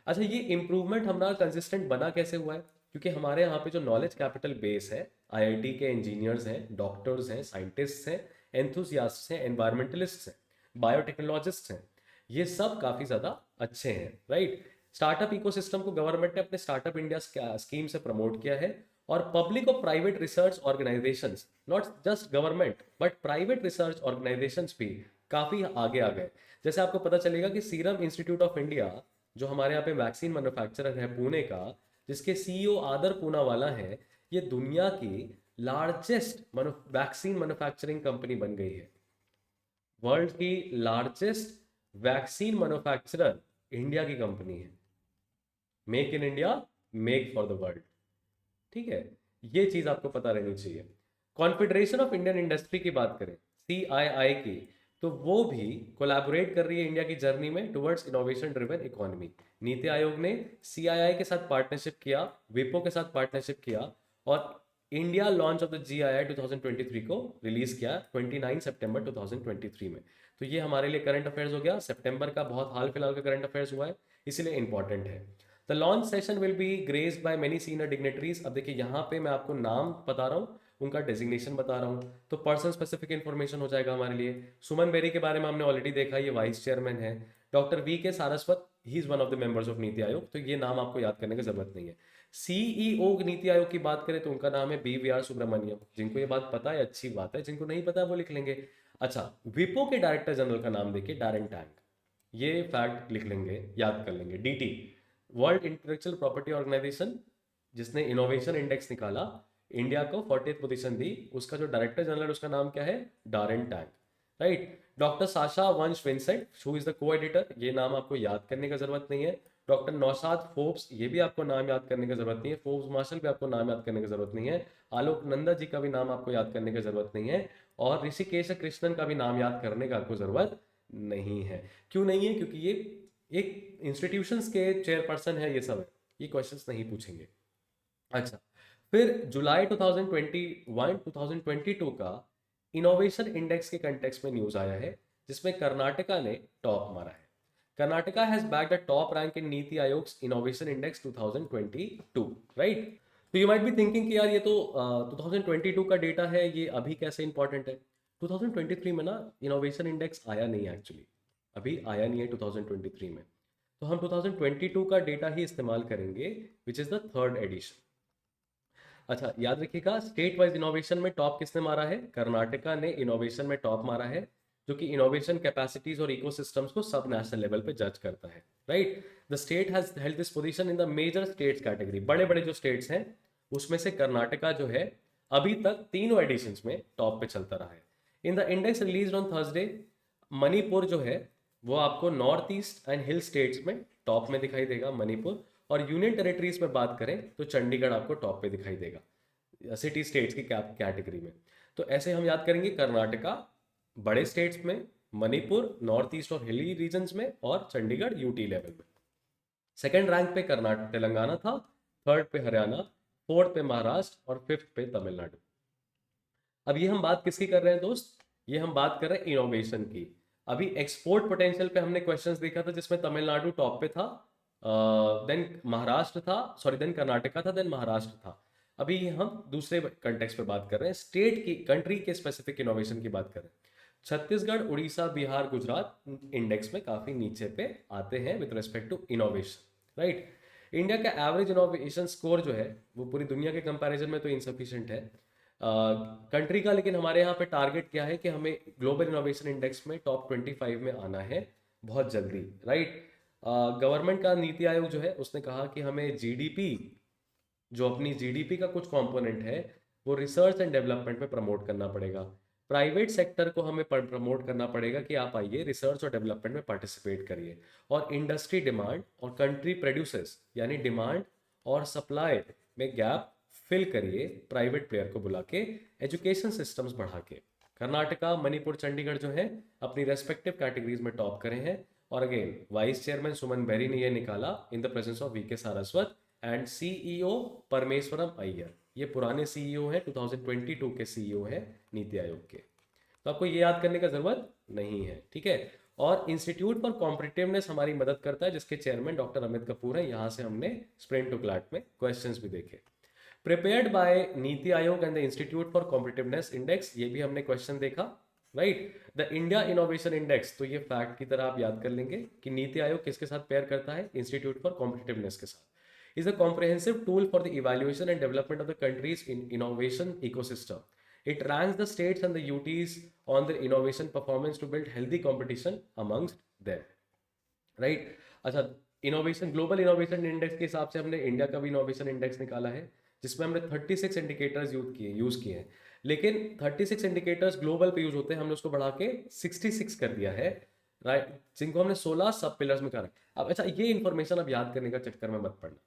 अच्छा, ये इंप्रूवमेंट हमारा कंसिस्टेंट बना कैसे हुआ है, क्योंकि हमारे यहाँ पे जो नॉलेज कैपिटल बेस है, आईआईटी के इंजीनियर्स हैं, डॉक्टर्स हैं, साइंटिस्ट्स हैं, एंथुसियास्ट हैं, एनवायरमेंटलिस्ट हैं, बायोटेक्नोलॉजिस्ट हैं, ये सब काफ़ी ज़्यादा अच्छे हैं, राइट। स्टार्टअप इकोसिस्टम को गवर्नमेंट ने अपने स्टार्टअप इंडिया स्कीम से प्रमोट किया है, और पब्लिक और private research organisations, not just government but private research organisations भी काफ़ी आगे आ गए। जैसे आपको पता चलेगा कि सीरम इंस्टीट्यूट ऑफ इंडिया, जो हमारे यहाँ पे वैक्सीन मैन्युफैक्चरर है पुणे का, जिसके सीईओ आदर पूनावाला है, ये दुनिया की लार्जेस्ट वैक्सीन मैन्युफैक्चरिंग कंपनी बन गई है। वर्ल्ड की लार्जेस्ट वैक्सीन मैन्युफैक्चरर इंडिया की कंपनी है। Make in India, make for the world, ठीक है। ये चीज आपको पता रहनी चाहिए। कॉन्फेडरेशन ऑफ इंडियन इंडस्ट्री की बात करें, CII की, तो वो भी कोलैबोरेट कर रही है इंडिया की जर्नी में towards innovation driven economy. NITI Aayog ने CII के साथ पार्टनरशिप किया, विपो के साथ पार्टनरशिप किया, और India launch of the GII 2023 को रिलीज किया 29 सितंबर 2023 में। तो ये हमारे लिए करंट अफेयर्स हो गया, सितंबर का बहुत हाल फिलहाल का करंट अफेयर्स हुआ है, इसीलिए इंपॉर्टेंट है। The launch session will be graced by many senior dignitaries. अब देखिए यहाँ पे मैं आपको नाम बता रहा हूँ, उनका डेजिग्नेशन बता रहा हूँ, तो पर्सन स्पेसिफिक इन्फॉर्मेशन हो जाएगा हमारे लिए। सुमन बेरी के बारे में हमने ऑलरेडी देखा, ये वाइस चेयरमैन है। Doctor VK Saraswat, he is one of the members of NITI Aayog, तो ये नाम आपको याद करने की जरूरत नहीं है। CEO नीति आयोग की बात करें तो उनका नाम है BVR सुब्रमण्यम। जिनको ये बात पता है अच्छी बात है, जिनको नहीं पता है वो लिख लेंगे। अच्छा, विपो के डायरेक्टर जनरल का नाम देखिए, डैरेन टैंग, ये फैक्ट लिख लेंगे, याद कर लेंगे। DT, world intellectual property organisation, जिसने इनोवेशन इंडेक्स निकाला, इंडिया को 40th पोजीशन दी, उसका जो डायरेक्टर जनरल उसका नाम क्या है, डारेन टैंग, राइट। डॉक्टर साशा वंश विंसेंट, हु इज द को एडिटर, ये नाम आपको याद करने का जरूरत नहीं है। डॉक्टर नौशाद फोर्ब्स, ये भी आपको नाम याद करने की जरूरत नहीं है। फोर्ब्स मार्शल भी आपको नाम याद करने की जरूरत नहीं है। आलोक नंदा जी का भी नाम आपको याद करने की जरूरत नहीं है, और ऋषिकेश कृष्णन का भी नाम याद करने का आपको जरूरत नहीं है। क्यों नहीं है? क्योंकि ये एक इंस्टीट्यूशंस के चेयरपर्सन है, ये सब है, ये क्वेश्चंस नहीं पूछेंगे। अच्छा, फिर जुलाई 2021-2022 का इनोवेशन इंडेक्स के कंटेक्स्ट में न्यूज आया है, जिसमें कर्नाटका ने टॉप मारा है। Karnataka has bag the top rank in नीति आयोग्स इनोवेशन इंडेक्स 2022, राइट। तो यू माइट बी थिंकिंग कि यार ये तो 2022 का डेटा है, ये अभी कैसे इंपॉर्टेंट है। 2023 में ना इनोवेशन इंडेक्स आया नहीं है एक्चुअली, अभी आया नहीं है 2023 में, तो हम 2022 का डेटा ही इस्तेमाल करेंगे, which is the third edition. अच्छा, याद रखिएगा, स्टेट वाइज इनोवेशन में टॉप किसने मारा है? कर्नाटका ने इनोवेशन में टॉप मारा है, जो कि इनोवेशन कैपेसिटीज और इकोसिस्टम्स को सब नेशनल लेवल पे जज करता है, right. The state has held this position in the major states category. बड़े बड़े जो स्टेट्स हैं उसमें से कर्नाटका जो है अभी तक तीनों एडिशंस में टॉप पे चलता रहा है। In the index release on Thursday, Manipur जो है वो आपको north east and hill states में टॉप में दिखाई देगा, मणिपुर। और यूनियन टेरिटरीज में बात करें तो चंडीगढ़ आपको टॉप पे दिखाई देगा सिटी स्टेट्स की कैटेगरी में। तो ऐसे हम याद करेंगे, कर्नाटका बड़े स्टेट्स में, मणिपुर नॉर्थ ईस्ट और हिली रीजन्स में, और चंडीगढ़ UT लेवल में। सेकेंड रैंक पे कर्नाटक तेलंगाना था, थर्ड पे हरियाणा, फोर्थ पे महाराष्ट्र, और फिफ्थ पे तमिलनाडु। अब ये हम बात किसकी कर रहे हैं दोस्त? ये हम बात कर रहे हैं इनोवेशन की। अभी एक्सपोर्ट पोटेंशियल पे हमने क्वेश्चंस देखा था, जिसमें तमिलनाडु टॉप पे था, देन महाराष्ट्र था, सॉरी देन कर्नाटका था, देन महाराष्ट्र था। अभी हम दूसरे कंटेक्स्ट पे बात कर रहे हैं, स्टेट की, कंट्री के स्पेसिफिक इनोवेशन की बात कर रहे हैं। छत्तीसगढ़, उड़ीसा, बिहार, गुजरात इंडेक्स में काफी नीचे पे आते हैं with respect to innovation, right. India का एवरेज इनोवेशन स्कोर जो है वो पूरी दुनिया के कंपैरिजन में तो इनसफिशिएंट है कंट्री का, लेकिन हमारे यहाँ पे टारगेट क्या है कि हमें ग्लोबल इनोवेशन इंडेक्स में टॉप 25 में आना है बहुत जल्दी, राइट। गवर्नमेंट का नीति आयोग जो है उसने कहा कि हमें GDP, जो अपनी GDP का कुछ कंपोनेंट है, वो रिसर्च एंड डेवलपमेंट में प्रमोट करना पड़ेगा। प्राइवेट सेक्टर को हमें प्रमोट करना पड़ेगा कि आप आइए रिसर्च और डेवलपमेंट में पार्टिसिपेट करिए। और इंडस्ट्री डिमांड और कंट्री प्रोड्यूसर्स, यानी डिमांड और सप्लाई में गैप फिल करिए प्राइवेट प्लेयर को बुला के, एजुकेशन सिस्टम्स बढ़ा के। कर्नाटका, मणिपुर, चंडीगढ़ जो है अपनी रेस्पेक्टिव कैटेगरीज में टॉप करे हैं। और अगेन वाइस चेयरमैन सुमन बेरी ने ये निकाला in the presence of VK Saraswat and CEO Parameswaran Iyer. ये पुराने CEO हैं, 2022 के CEO हैं नीति आयोग के, तो आपको ये याद करने का जरूरत नहीं है, ठीक है। और इंस्टीट्यूट फॉर कॉम्पिटिटिवनेस हमारी मदद करता है, जिसके चेयरमैन डॉक्टर अमित कपूर हैं। यहाँ से हमने स्प्रिंट टू क्लैट में क्वेश्चंस भी देखे। प्रिपेयर्ड बाय नीति आयोग and the institute for competitiveness index, ये भी हमने क्वेश्चन देखा। Right. The India innovation index, तो ये फैक्ट की तरह आप याद कर लेंगे कि नीति आयोग किसके साथ पेयर करता है, इंस्टीट्यूट फॉर कॉम्पिटिटिवनेस के साथ। Is a comprehensive tool for the evaluation and development of the countries in innovation ecosystem. It ranks the states and the UTs on the innovation performance to build healthy competition amongst them, right. अच्छा, innovation, global innovation index के हिसाब से हमने India का भी innovation index निकाला है, जिसमें हमने 36 इंडिकेटर्स यूज किए हैं। लेकिन 36 इंडिकेटर्स ग्लोबल पे यूज होते हैं, हमने उसको बढ़ा के 66 कर दिया है, राइट, जिनको हमने 16 सब पिलर्स में करा है। अब अच्छा, ये इन्फॉर्मेशन अब याद करने का चक्कर में मत पड़ना,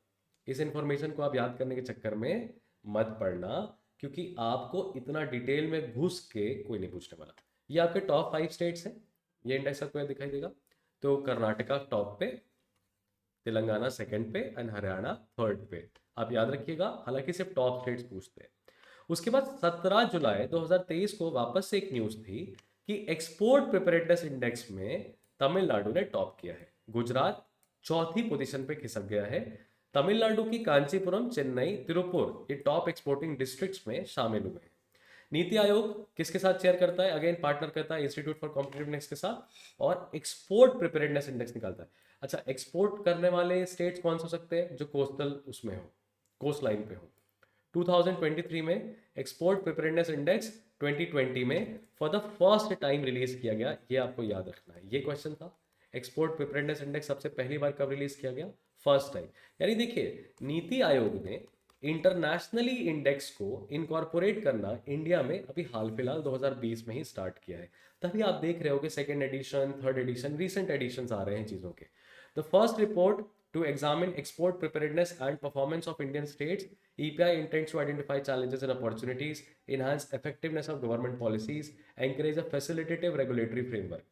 इस इन्फॉर्मेशन को आप याद करने के चक्कर में मत पड़ना, क्योंकि आपको इतना डिटेल में घुस के कोई नहीं पूछने वाला। ये आपके टॉप 5 स्टेट्स हैं, ये इंडेक्स आपको दिखाई देगा। तो कर्नाटका टॉप पे, तेलंगाना सेकंड पे एंड हरियाणा थर्ड पे, आप याद रखिएगा, हालांकि सिर्फ टॉप स्टेट्स पूछते हैं। उसके बाद 17 जुलाई 2023 को वापस से एक न्यूज थी कि एक्सपोर्ट प्रिपेरेडनेस इंडेक्स में तमिलनाडु ने टॉप किया है, गुजरात चौथी पोजीशन पे खिसक गया है। तमिलनाडु की कांचीपुरम, चेन्नई, तिरुपुर ये टॉप एक्सपोर्टिंग डिस्ट्रिक्ट्स में शामिल हुए हैं। नीति आयोग किसके साथ शेयर करता है, अगेन पार्टनर करता है इंस्टीट्यूट फॉर कॉम्पिटिटिवनेस के साथ, और एक्सपोर्ट प्रिपेयर्डनेस इंडेक्स निकालता है। अच्छा, एक्सपोर्ट करने वाले स्टेट्स कौन से हो सकते हैं, जो कोस्टल उसमें हो, कोस्ट लाइन पे हो। 2023 में एक्सपोर्ट प्रिपेयर्डनेस इंडेक्स 2020 में for the first time release किया गया, ये आपको याद रखना है, ये क्वेश्चन था। एक्सपोर्ट प्रिपेयर्डनेस इंडेक्स सबसे पहली बार कब रिलीज किया गया, फर्स्ट टाइम। यानी देखिए, नीति आयोग ने इंटरनेशनली इंडेक्स को इनकॉर्पोरेट करना इंडिया में अभी हाल फिलहाल 2020 में ही स्टार्ट किया है। तभी आप देख रहे हो कि second edition, third edition, recent editions आ रहे हैं चीज़ों के। The first report to examine export preparedness and performance of Indian states, EPI intends to identify challenges and opportunities, enhance effectiveness of government policies, encourage a facilitative regulatory framework.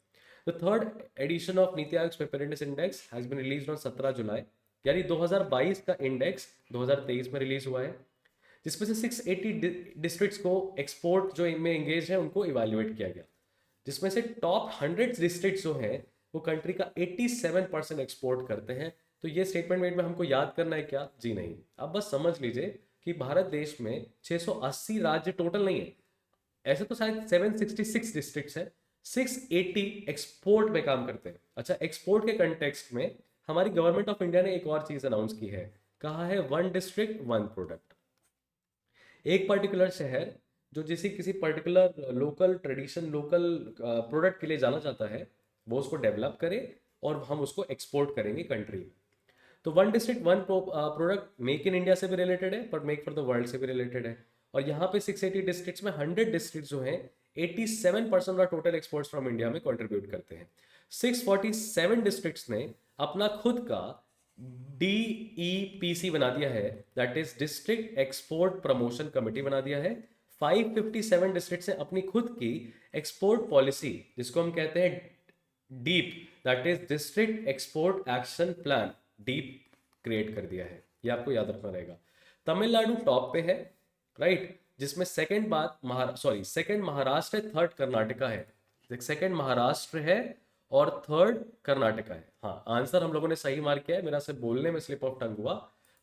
The third edition of Niti Aayog's Preparedness Index has been released on 17 जुलाई, यानी 2022 का index 2023 में release हुआ है, जिसमें से 680 districts को export जो इनमें एंगेज है उनको इवेल्युएट किया गया, जिसमें से टॉप 100 डिस्ट्रिक्ट्स जो हैं वो कंट्री का 87% एक्सपोर्ट करते हैं। तो ये स्टेटमेंट में हमको याद करना है क्या, जी नहीं, आप बस समझ लीजिए कि भारत देश में 680 राज्य टोटल नहीं है, ऐसे तो शायद 766 डिस्ट्रिक्ट्स हैं, 680 एक्सपोर्ट में काम करते हैं। अच्छा, एक्सपोर्ट के कंटेक्स्ट में हमारी गवर्नमेंट ऑफ इंडिया ने एक और चीज अनाउंस की है, कहा है वन डिस्ट्रिक्ट वन प्रोडक्ट। एक पर्टिकुलर शहर जो किसी particular local tradition, local product के लिए जाना चाहता है, वो उसको डेवलप करे और हम उसको एक्सपोर्ट करेंगे कंट्री में। तो one district one product make in India से भी रिलेटेड है, पर मेक फॉर द वर्ल्ड से भी रिलेटेड है। और यहाँ पे 680 डिस्ट्रिक्ट्स में 100 डिस्ट्रिक्ट जो हैं 87% of total exports from India में कंट्रीब्यूट करते हैं। 647 डिस्ट्रिक्ट्स ने अपना खुद का DEPC बना दिया है, that is district export promotion committee बना दिया है। 557 डिस्ट्रिक्ट से अपनी खुद की एक्सपोर्ट पॉलिसी, जिसको हम कहते हैं deep, that is district export action plan, deep create कर दिया है, ये आपको याद रखना रहेगा। तमिलनाडु टॉप पे है, राइट, जिसमें सेकंड महाराष्ट्र है, थर्ड कर्नाटका है। सेकंड महाराष्ट्र है और थर्ड कर्नाटका है। हाँ, आंसर हम लोगों ने सही मार्क किया है, मेरा से बोलने में स्लिप ऑफ टंग हुआ।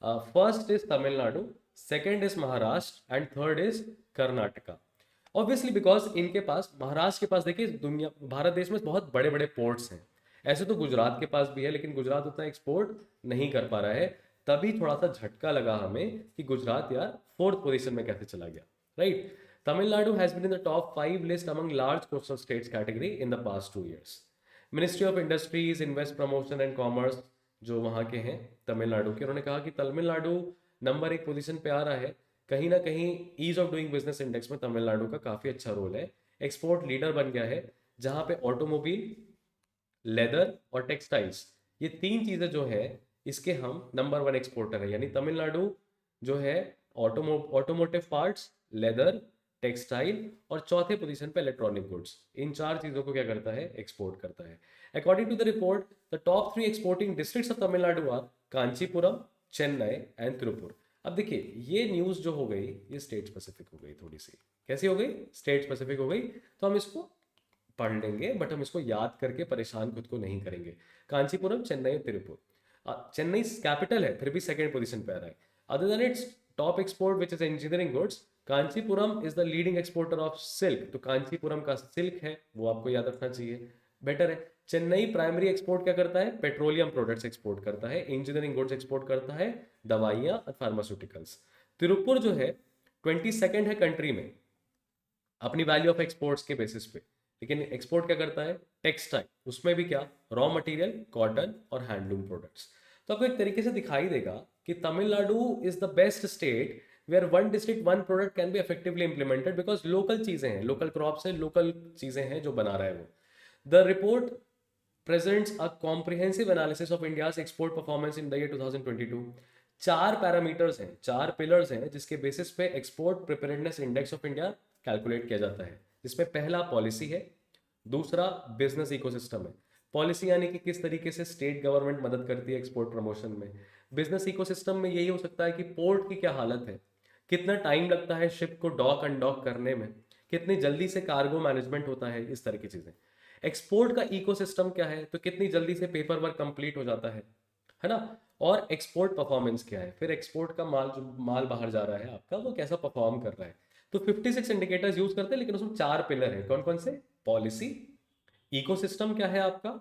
First is Tamil Nadu, second is Maharashtra and third is Karnataka. Obviously because इनके पास, महाराष्ट्र के पास देखिए, दुनिया भारत देश में बहुत बड़े बड़े पोर्ट्स हैं। ऐसे तो गुजरात के पास भी है, लेकिन गुजरात उतना एक्सपोर्ट नहीं कर पा रहा है, तभी थोड़ा सा झटका लगा हमें कि गुजरात यार फोर्थ पोजीशन में कैसे चला गया, right. Tamil Nadu has been in the top 5 list among large coastal states category in the past 2 years। Ministry of industries, invest, promotion and commerce जो वहाँ के हैं तमिलनाडु के, उन्होंने कहा कि तमिलनाडु नंबर 1 पोजीशन पे आ रहा है। कहीं ना कहीं ease of doing business index में तमिलनाडु का काफ़ी अच्छा रोल है, एक्सपोर्ट लीडर बन गया है, जहाँ पे ऑटोमोबाइल, लेदर और टेक्सटाइल्स, ये तीन चीज़ें जो है इसके हम नंबर 1 एक्सपोर्टर है। यानी तमिलनाडु जो है ऑटोमोटिव पार्ट्स, लेदर, टेक्सटाइल और चौथे पोजीशन पे इलेक्ट्रॉनिक गुड्स, इन 4 चीज़ों को क्या करता है, एक्सपोर्ट करता है। According to the report, the top 3 exporting districts of Tamil Nadu are Kanchipuram, Chennai and Tiruppur. अब देखिए, ये न्यूज़ जो हो गई ये स्टेट स्पेसिफिक हो गई, थोड़ी सी कैसी हो गई, स्टेट स्पेसिफिक हो गई, तो हम इसको पढ़ लेंगे बट हम इसको याद करके परेशान खुद को नहीं करेंगे। कांचीपुरम, चेन्नई और तिरुपुर। चेन्नई कैपिटल है, फिर भी सेकंड पोजीशन पे आ रहा है। Other than its top export which is engineering goods, Kanchipuram is the leading exporter of silk, तो कांचीपुरम का सिल्क है वो आपको याद रखना चाहिए, बेटर है। चेन्नई प्राइमरी एक्सपोर्ट क्या करता है, पेट्रोलियम प्रोडक्ट्स एक्सपोर्ट करता है, इंजीनियरिंग गुड्स एक्सपोर्ट करता है, दवाइयाँ और फार्मास्यूटिकल्स। तिरुपुर जो है 22nd है कंट्री में अपनी वैल्यू ऑफ एक्सपोर्ट्स के बेसिस पे, लेकिन एक्सपोर्ट क्या करता है, टेक्सटाइल, उसमें भी क्या, रॉ मटेरियल, कॉटन और हैंडलूम प्रोडक्ट्स। तो आपको एक तरीके से दिखाई देगा कि Tamil Nadu is the best state where one district one product can be effectively implemented, because local चीजें हैं, लोकल क्रॉप्स है, लोकल चीजें हैं जो बना रहा है वो। The report presents a comprehensive analysis of India's export performance in the year 2022। चार पैरामीटर्स हैं, चार पिलर्स हैं जिसके बेसिस पे export preparedness index of India calculate किया जाता है, जिसमें पहला पॉलिसी है, दूसरा बिजनेस इकोसिस्टम है। पॉलिसी यानी कि किस तरीके से स्टेट गवर्नमेंट मदद करती है एक्सपोर्ट प्रमोशन में। बिजनेस इकोसिस्टम में यही हो सकता है कि पोर्ट की क्या हालत है, कितना टाइम लगता है शिप को डॉक अनडॉक करने में, कितनी जल्दी से कार्गो मैनेजमेंट होता है, इस तरह की चीजें। एक्सपोर्ट का इकोसिस्टम क्या है, तो कितनी जल्दी से पेपर वर्क कंप्लीट हो जाता है ना। और एक्सपोर्ट परफॉर्मेंस क्या है, फिर एक्सपोर्ट का माल जो माल बाहर जा रहा है आपका वो कैसा परफॉर्म कर रहा है। तो 56 इंडिकेटर्स यूज करते हैं, लेकिन उसमें चार पिलर है, कौन कौन से, पॉलिसी, इकोसिस्टम क्या है आपका,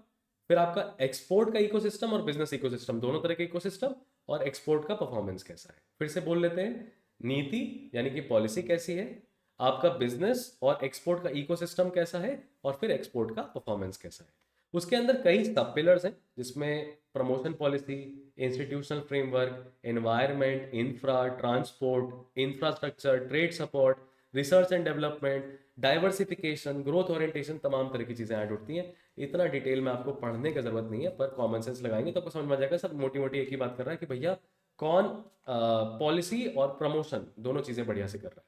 फिर आपका एक्सपोर्ट का इकोसिस्टम और बिजनेस इकोसिस्टम, दोनों तरह के इकोसिस्टम, और एक्सपोर्ट का परफॉर्मेंस कैसा है। फिर से बोल लेते हैं, नीति यानी कि पॉलिसी कैसी है, आपका बिजनेस और एक्सपोर्ट का इकोसिस्टम कैसा है, और फिर एक्सपोर्ट का परफॉर्मेंस कैसा है। उसके अंदर कई सब पिलर्स हैं जिसमें promotion policy, institutional framework, environment, infra, transport, infrastructure, trade support, research and development, diversification, growth orientation, तमाम तरह की चीज़ें ऐड होती हैं। इतना डिटेल में आपको पढ़ने की जरूरत नहीं है, पर कॉमन सेंस लगाएंगे तो आपको समझ में आ जाएगा। सब मोटी मोटी एक ही बात कर रहा है कि भैया कौन पॉलिसी और प्रमोशन दोनों चीज़ें बढ़िया से कर रहा है।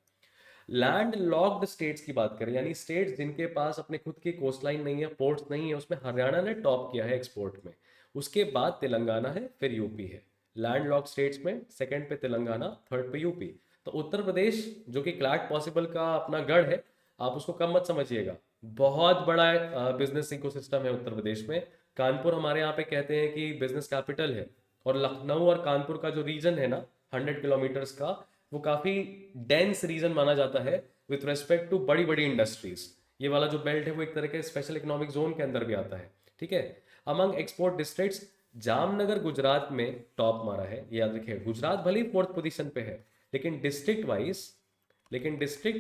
लैंड लॉक्ड स्टेट्स की बात करें, यानी स्टेट्स जिनके पास अपने खुद की कोस्ट लाइन नहीं है, पोर्ट्स नहीं है, उसमें हरियाणा ने टॉप किया है एक्सपोर्ट में, उसके बाद तेलंगाना है, फिर यूपी है। लैंड लॉक स्टेट्स में सेकंड पे तेलंगाना, थर्ड पे यूपी। तो उत्तर प्रदेश जो कि क्लैट पॉसिबल का अपना गढ़ है, आप उसको कम मत समझिएगा, बहुत बड़ा बिजनेस इकोसिस्टम है उत्तर प्रदेश में। कानपुर हमारे यहाँ पे कहते हैं कि बिजनेस कैपिटल है, और लखनऊ और कानपुर का जो रीजन है ना 100 किलोमीटर्स का, वो काफ़ी डेंस रीजन माना जाता है विथ रेस्पेक्ट टू बड़ी बड़ी इंडस्ट्रीज। ये वाला जो बेल्ट है वो एक तरह के स्पेशल इकोनॉमिक जोन के अंदर भी आता है, ठीक है। Among export districts, Jamnagar Gujarat में टॉप मारा है, ये याद रखिए। गुजरात भले ही 4th पोजीशन पे है, लेकिन डिस्ट्रिक्ट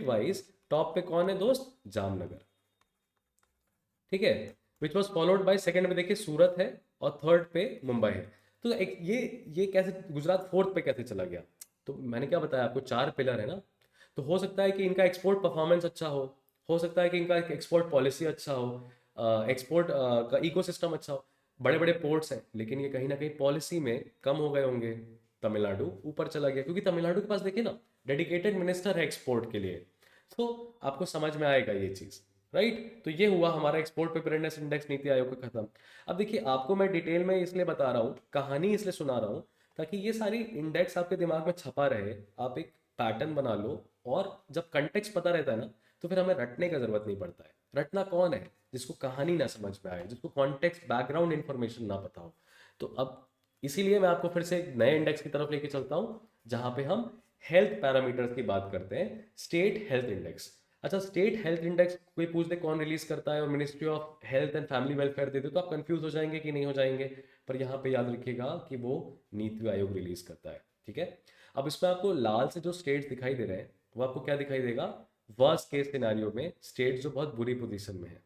वाइज टॉप पे कौन है दोस्त, जामनगर, ठीक है। Which was followed by second पे देखिए सूरत है, और थर्ड पे मुंबई है। तो एक ये कैसे गुजरात 4th पे कैसे चला गया, तो मैंने क्या बताया आपको, चार पिलर है ना। तो हो सकता है कि इनका एक्सपोर्ट परफॉर्मेंस अच्छा हो सकता है कि इनका एक्सपोर्ट पॉलिसी अच्छा हो, एक्सपोर्ट का इकोसिस्टम अच्छा हो, बड़े बड़े पोर्ट्स हैं, लेकिन ये कहीं ना कहीं पॉलिसी में कम हो गए होंगे। तमिलनाडु ऊपर चला गया, क्योंकि तमिलनाडु के पास देखिए ना डेडिकेटेड मिनिस्टर है एक्सपोर्ट के लिए। तो आपको समझ में आएगा ये चीज़, राइट। तो ये हुआ हमारा export preparedness index NITI Aayog का खत्म। अब देखिए आपको मैं डिटेल में इसलिए बता रहा हूँ, कहानी इसलिए सुना रहा हूँ, ताकि ये सारी इंडेक्स आपके दिमाग में छपा रहे, आप एक पैटर्न बना लो, और जब कंटेक्स्ट पता रहता है ना, तो फिर हमें रटने का जरूरत नहीं पड़ता है। रटना कौन है, जिसको कहानी ना समझ में आए, जिसको कॉन्टेक्स्ट बैकग्राउंड इन्फॉर्मेशन ना पता हो। तो अब इसीलिए मैं आपको फिर से एक नए इंडेक्स की तरफ लेके चलता हूँ, जहाँ पे हम हेल्थ पैरामीटर्स की बात करते हैं, स्टेट हेल्थ इंडेक्स। अच्छा, स्टेट हेल्थ इंडेक्स कोई पूछ दे कौन रिलीज करता है, और ministry of health and family welfare दे दे, तो आप कंफ्यूज हो जाएंगे कि नहीं हो जाएंगे। पर यहाँ पे याद रखिएगा कि वो नीति आयोग रिलीज करता है, ठीक है। अब इसमें आपको लाल से जो स्टेट्स दिखाई दे रहे हैं, वो आपको क्या दिखाई देगा, वर्स्ट केस सिनेरियो में स्टेट्स जो बहुत बुरी पोजीशन में है।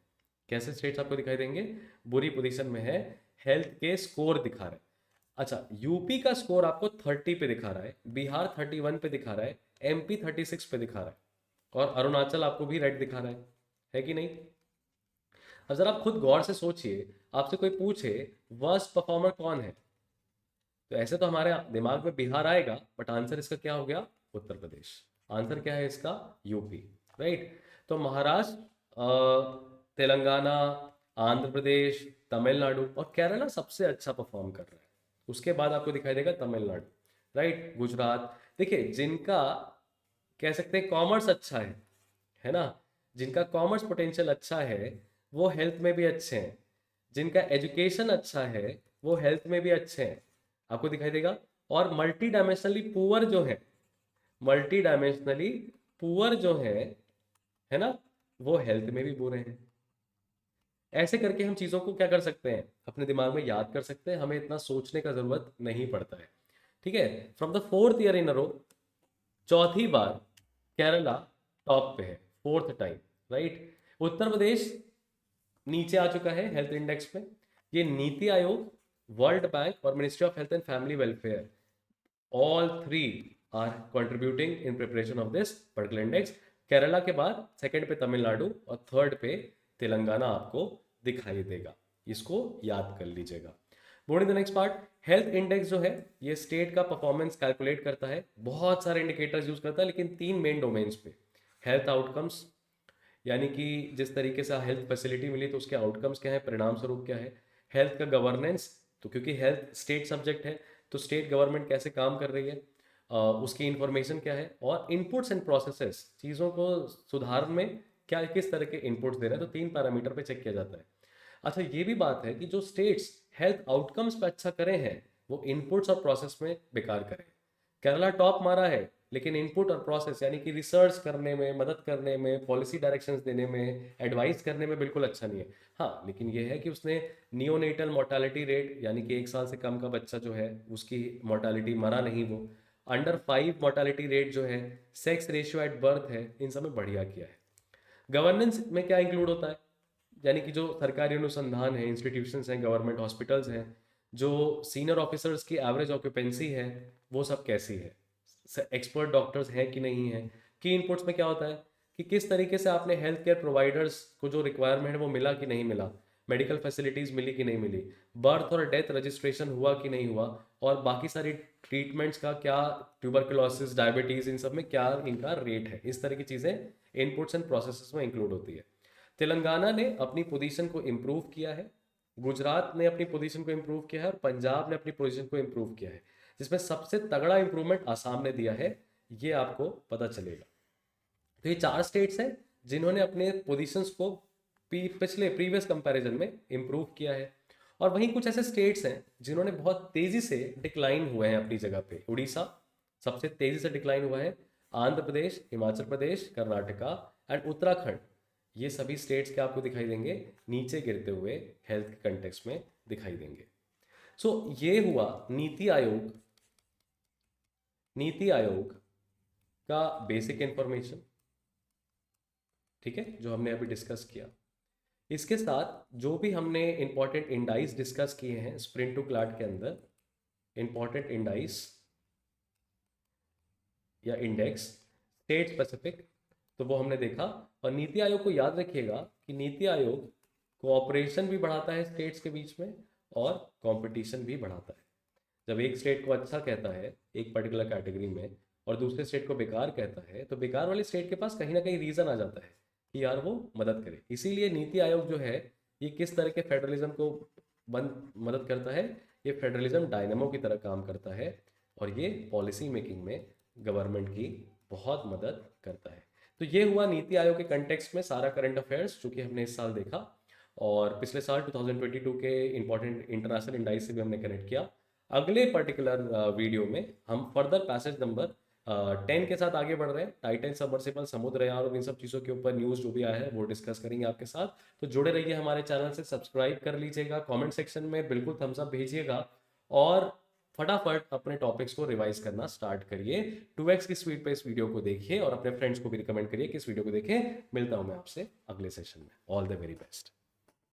कैसे स्टेट्स आपको दिखाई देंगे, बुरी पोजीशन में है, हेल्थ के स्कोर दिखा रहे हैं। अच्छा, यूपी का स्कोर आपको 30 पे दिखा रहा है, बिहार 31 पे दिखा रहा है, एमपी 36 पे दिखा रहा है, और अरुणाचल आपको भी रेड दिखा रहा है कि नहीं। अब जरा आप खुद गौर से सोचिए, आपसे कोई पूछे वर्स्ट परफॉर्मर कौन है, तो ऐसे तो हमारे दिमाग में बिहार आएगा, बट आंसर इसका क्या हो गया, उत्तर प्रदेश। आंसर क्या है इसका, यूपी, राइट। तो महाराष्ट्र, तेलंगाना, आंध्र प्रदेश, तमिलनाडु और केरला सबसे अच्छा परफॉर्म कर रहा है। उसके बाद आपको दिखाई देगा तमिलनाडु, राइट, गुजरात। देखिए जिनका कह सकते हैं कॉमर्स अच्छा है ना, जिनका कॉमर्स पोटेंशियल अच्छा है वो हेल्थ में भी अच्छे हैं, जिनका एजुकेशन अच्छा है वो हेल्थ में भी अच्छे हैं, आपको दिखाई देगा। और मल्टी डायमेंशनली पुअर जो है, मल्टी डायमेंशनली पुअर जो है ना, वो हेल्थ में भी बुरे हैं। ऐसे करके हम चीज़ों को क्या कर सकते हैं, अपने दिमाग में याद कर सकते हैं, हमें इतना सोचने का ज़रूरत नहीं पड़ता है। ठीक है। From the fourth year in a row, चौथी बार केरला टॉप पे है, fourth time. Right. Uttar Pradesh नीचे आ चुका है हेल्थ इंडेक्स में। ये नीति आयोग, वर्ल्ड बैंक और ministry of health and family welfare, all three are contributing in preparation of this particular index. Kerala के बाद सेकंड पे तमिलनाडु और थर्ड पे तेलंगाना आपको दिखाई देगा। इसको याद कर लीजिएगा। Boarding the next part, health index जो है ये स्टेट का परफॉर्मेंस कैलकुलेट करता है, बहुत सारे इंडिकेटर्स यूज करता है, लेकिन तीन मेन डोमेन्स पे। हेल्थ आउटकम्स, यानी कि जिस तरीके से हेल्थ फैसिलिटी मिली तो उसके आउटकम्स क्या है, परिणाम स्वरूप क्या है। हेल्थ का गवर्नेंस, तो क्योंकि हेल्थ स्टेट सब्जेक्ट है तो स्टेट गवर्नमेंट कैसे काम कर रही है, उसकी इंफॉर्मेशन क्या है। और इनपुट्स एंड प्रोसेसेस, चीज़ों को सुधार में क्या किस तरह के इनपुट्स दे रहे हैं, तो तीन पैरामीटर पे चेक किया जाता है। अच्छा, ये भी बात है कि जो स्टेट्स हेल्थ आउटकम्स पे अच्छा करे हैं वो इनपुट्स और प्रोसेस में बेकार करें। केरला टॉप मारा है, लेकिन इनपुट और प्रोसेस यानी कि रिसर्च करने में, मदद करने में, पॉलिसी डायरेक्शंस देने में, एडवाइस करने में बिल्कुल अच्छा नहीं है। हाँ, लेकिन ये है कि उसने नियोनेटल मोर्टालिटी रेट, यानी कि 1 साल से कम का बच्चा जो है उसकी मोर्टालिटी मरा नहीं वो, अंडर 5 मोर्टालिटी रेट जो है, सेक्स रेशियो एट बर्थ है, इन सब में बढ़िया किया है। गवर्नेंस में क्या इंक्लूड होता है, यानी कि जो सरकारी अनुसंधान है, इंस्टीट्यूशंस हैं, गवर्नमेंट हॉस्पिटल्स हैं, जो सीनियर ऑफिसर्स की एवरेज ऑक्यूपेंसी है वो सब कैसी है, एक्सपर्ट डॉक्टर्स हैं कि नहीं है। की इनपुट्स में क्या होता है कि किस तरीके से आपने हेल्थ केयर प्रोवाइडर्स को जो रिक्वायरमेंट है वो मिला कि नहीं मिला, मेडिकल फैसिलिटीज़ मिली कि नहीं मिली, बर्थ और डेथ रजिस्ट्रेशन हुआ कि नहीं हुआ, और बाकी सारी ट्रीटमेंट्स का क्या, ट्यूबरकुलोसिस, डायबिटीज़, इन सब में क्या इनका रेट है। इस तरह की चीज़ें इनपुट्स एंड प्रोसेसेस में इंक्लूड होती है। तेलंगाना ने अपनी पोजीशन को इम्प्रूव किया है, गुजरात ने अपनी पोजीशन को इम्प्रूव किया है, और पंजाब ने अपनी पोजीशन को इम्प्रूव किया है। जिसमें सबसे तगड़ा इंप्रूवमेंट आसाम ने दिया है, ये आपको पता चलेगा। तो ये 4 स्टेट्स हैं जिन्होंने अपने पोजीशंस को पिछले प्रीवियस कंपैरिजन में इम्प्रूव किया है। और वहीं कुछ ऐसे स्टेट्स हैं जिन्होंने बहुत तेजी से डिक्लाइन हुए हैं अपनी जगह पे। उड़ीसा सबसे तेजी से डिक्लाइन हुआ है, आंध्र प्रदेश, हिमाचल प्रदेश, कर्नाटका एंड उत्तराखंड, ये सभी स्टेट्स के आपको दिखाई देंगे नीचे गिरते हुए हेल्थ के कंटेक्स्ट में दिखाई देंगे। सो ये हुआ नीति आयोग का बेसिक इंफॉर्मेशन, ठीक है, जो हमने अभी डिस्कस किया। इसके साथ जो भी हमने इंपॉर्टेंट इंडाइस डिस्कस किए हैं स्प्रिंट टू क्लाट के अंदर, इंपॉर्टेंट इंडाइस या इंडेक्स स्टेट स्पेसिफिक, तो वो हमने देखा। और नीति आयोग को याद रखिएगा कि नीति आयोग कोऑपरेशन भी बढ़ाता है स्टेट्स के बीच में और कंपटीशन भी बढ़ाता है। जब एक स्टेट को अच्छा कहता है एक पर्टिकुलर कैटेगरी में और दूसरे स्टेट को बेकार कहता है, तो बेकार वाले स्टेट के पास कहीं ना कहीं रीज़न आ जाता है कि यार वो मदद करे। इसीलिए नीति आयोग जो है ये किस तरह के फेडरलिज्म को मदद करता है, ये फेडरलिज्म डायनेमो की तरह काम करता है और ये पॉलिसी मेकिंग में गवर्नमेंट की बहुत मदद करता है। तो ये हुआ नीति आयोग के कंटेक्स्ट में सारा करंट अफेयर्स जो कि हमने इस साल देखा, और पिछले साल 2022 के इंपॉर्टेंट इंटरनेशनल इंडाइस से भी हमने कनेक्ट किया। अगले पर्टिकुलर वीडियो में हम फर्दर पैसेज नंबर 10 के साथ आगे बढ़ रहे हैं। टाइटन सबमर्सिबल, समुद्रयान और इन सब चीज़ों के ऊपर न्यूज़ जो भी आया है वो डिस्कस करेंगे आपके साथ। तो जुड़े रहिए हमारे चैनल से, सब्सक्राइब कर लीजिएगा, कमेंट सेक्शन में बिल्कुल थम्स अप भेजिएगा और फटाफट अपने टॉपिक्स को रिवाइज करना स्टार्ट करिए। 2x की स्पीड पे इस वीडियो को देखिए और अपने फ्रेंड्स को भी रिकमेंड करिए कि इस वीडियो को देखें। मिलता हूं मैं आपसे अगले सेशन में। All the very best.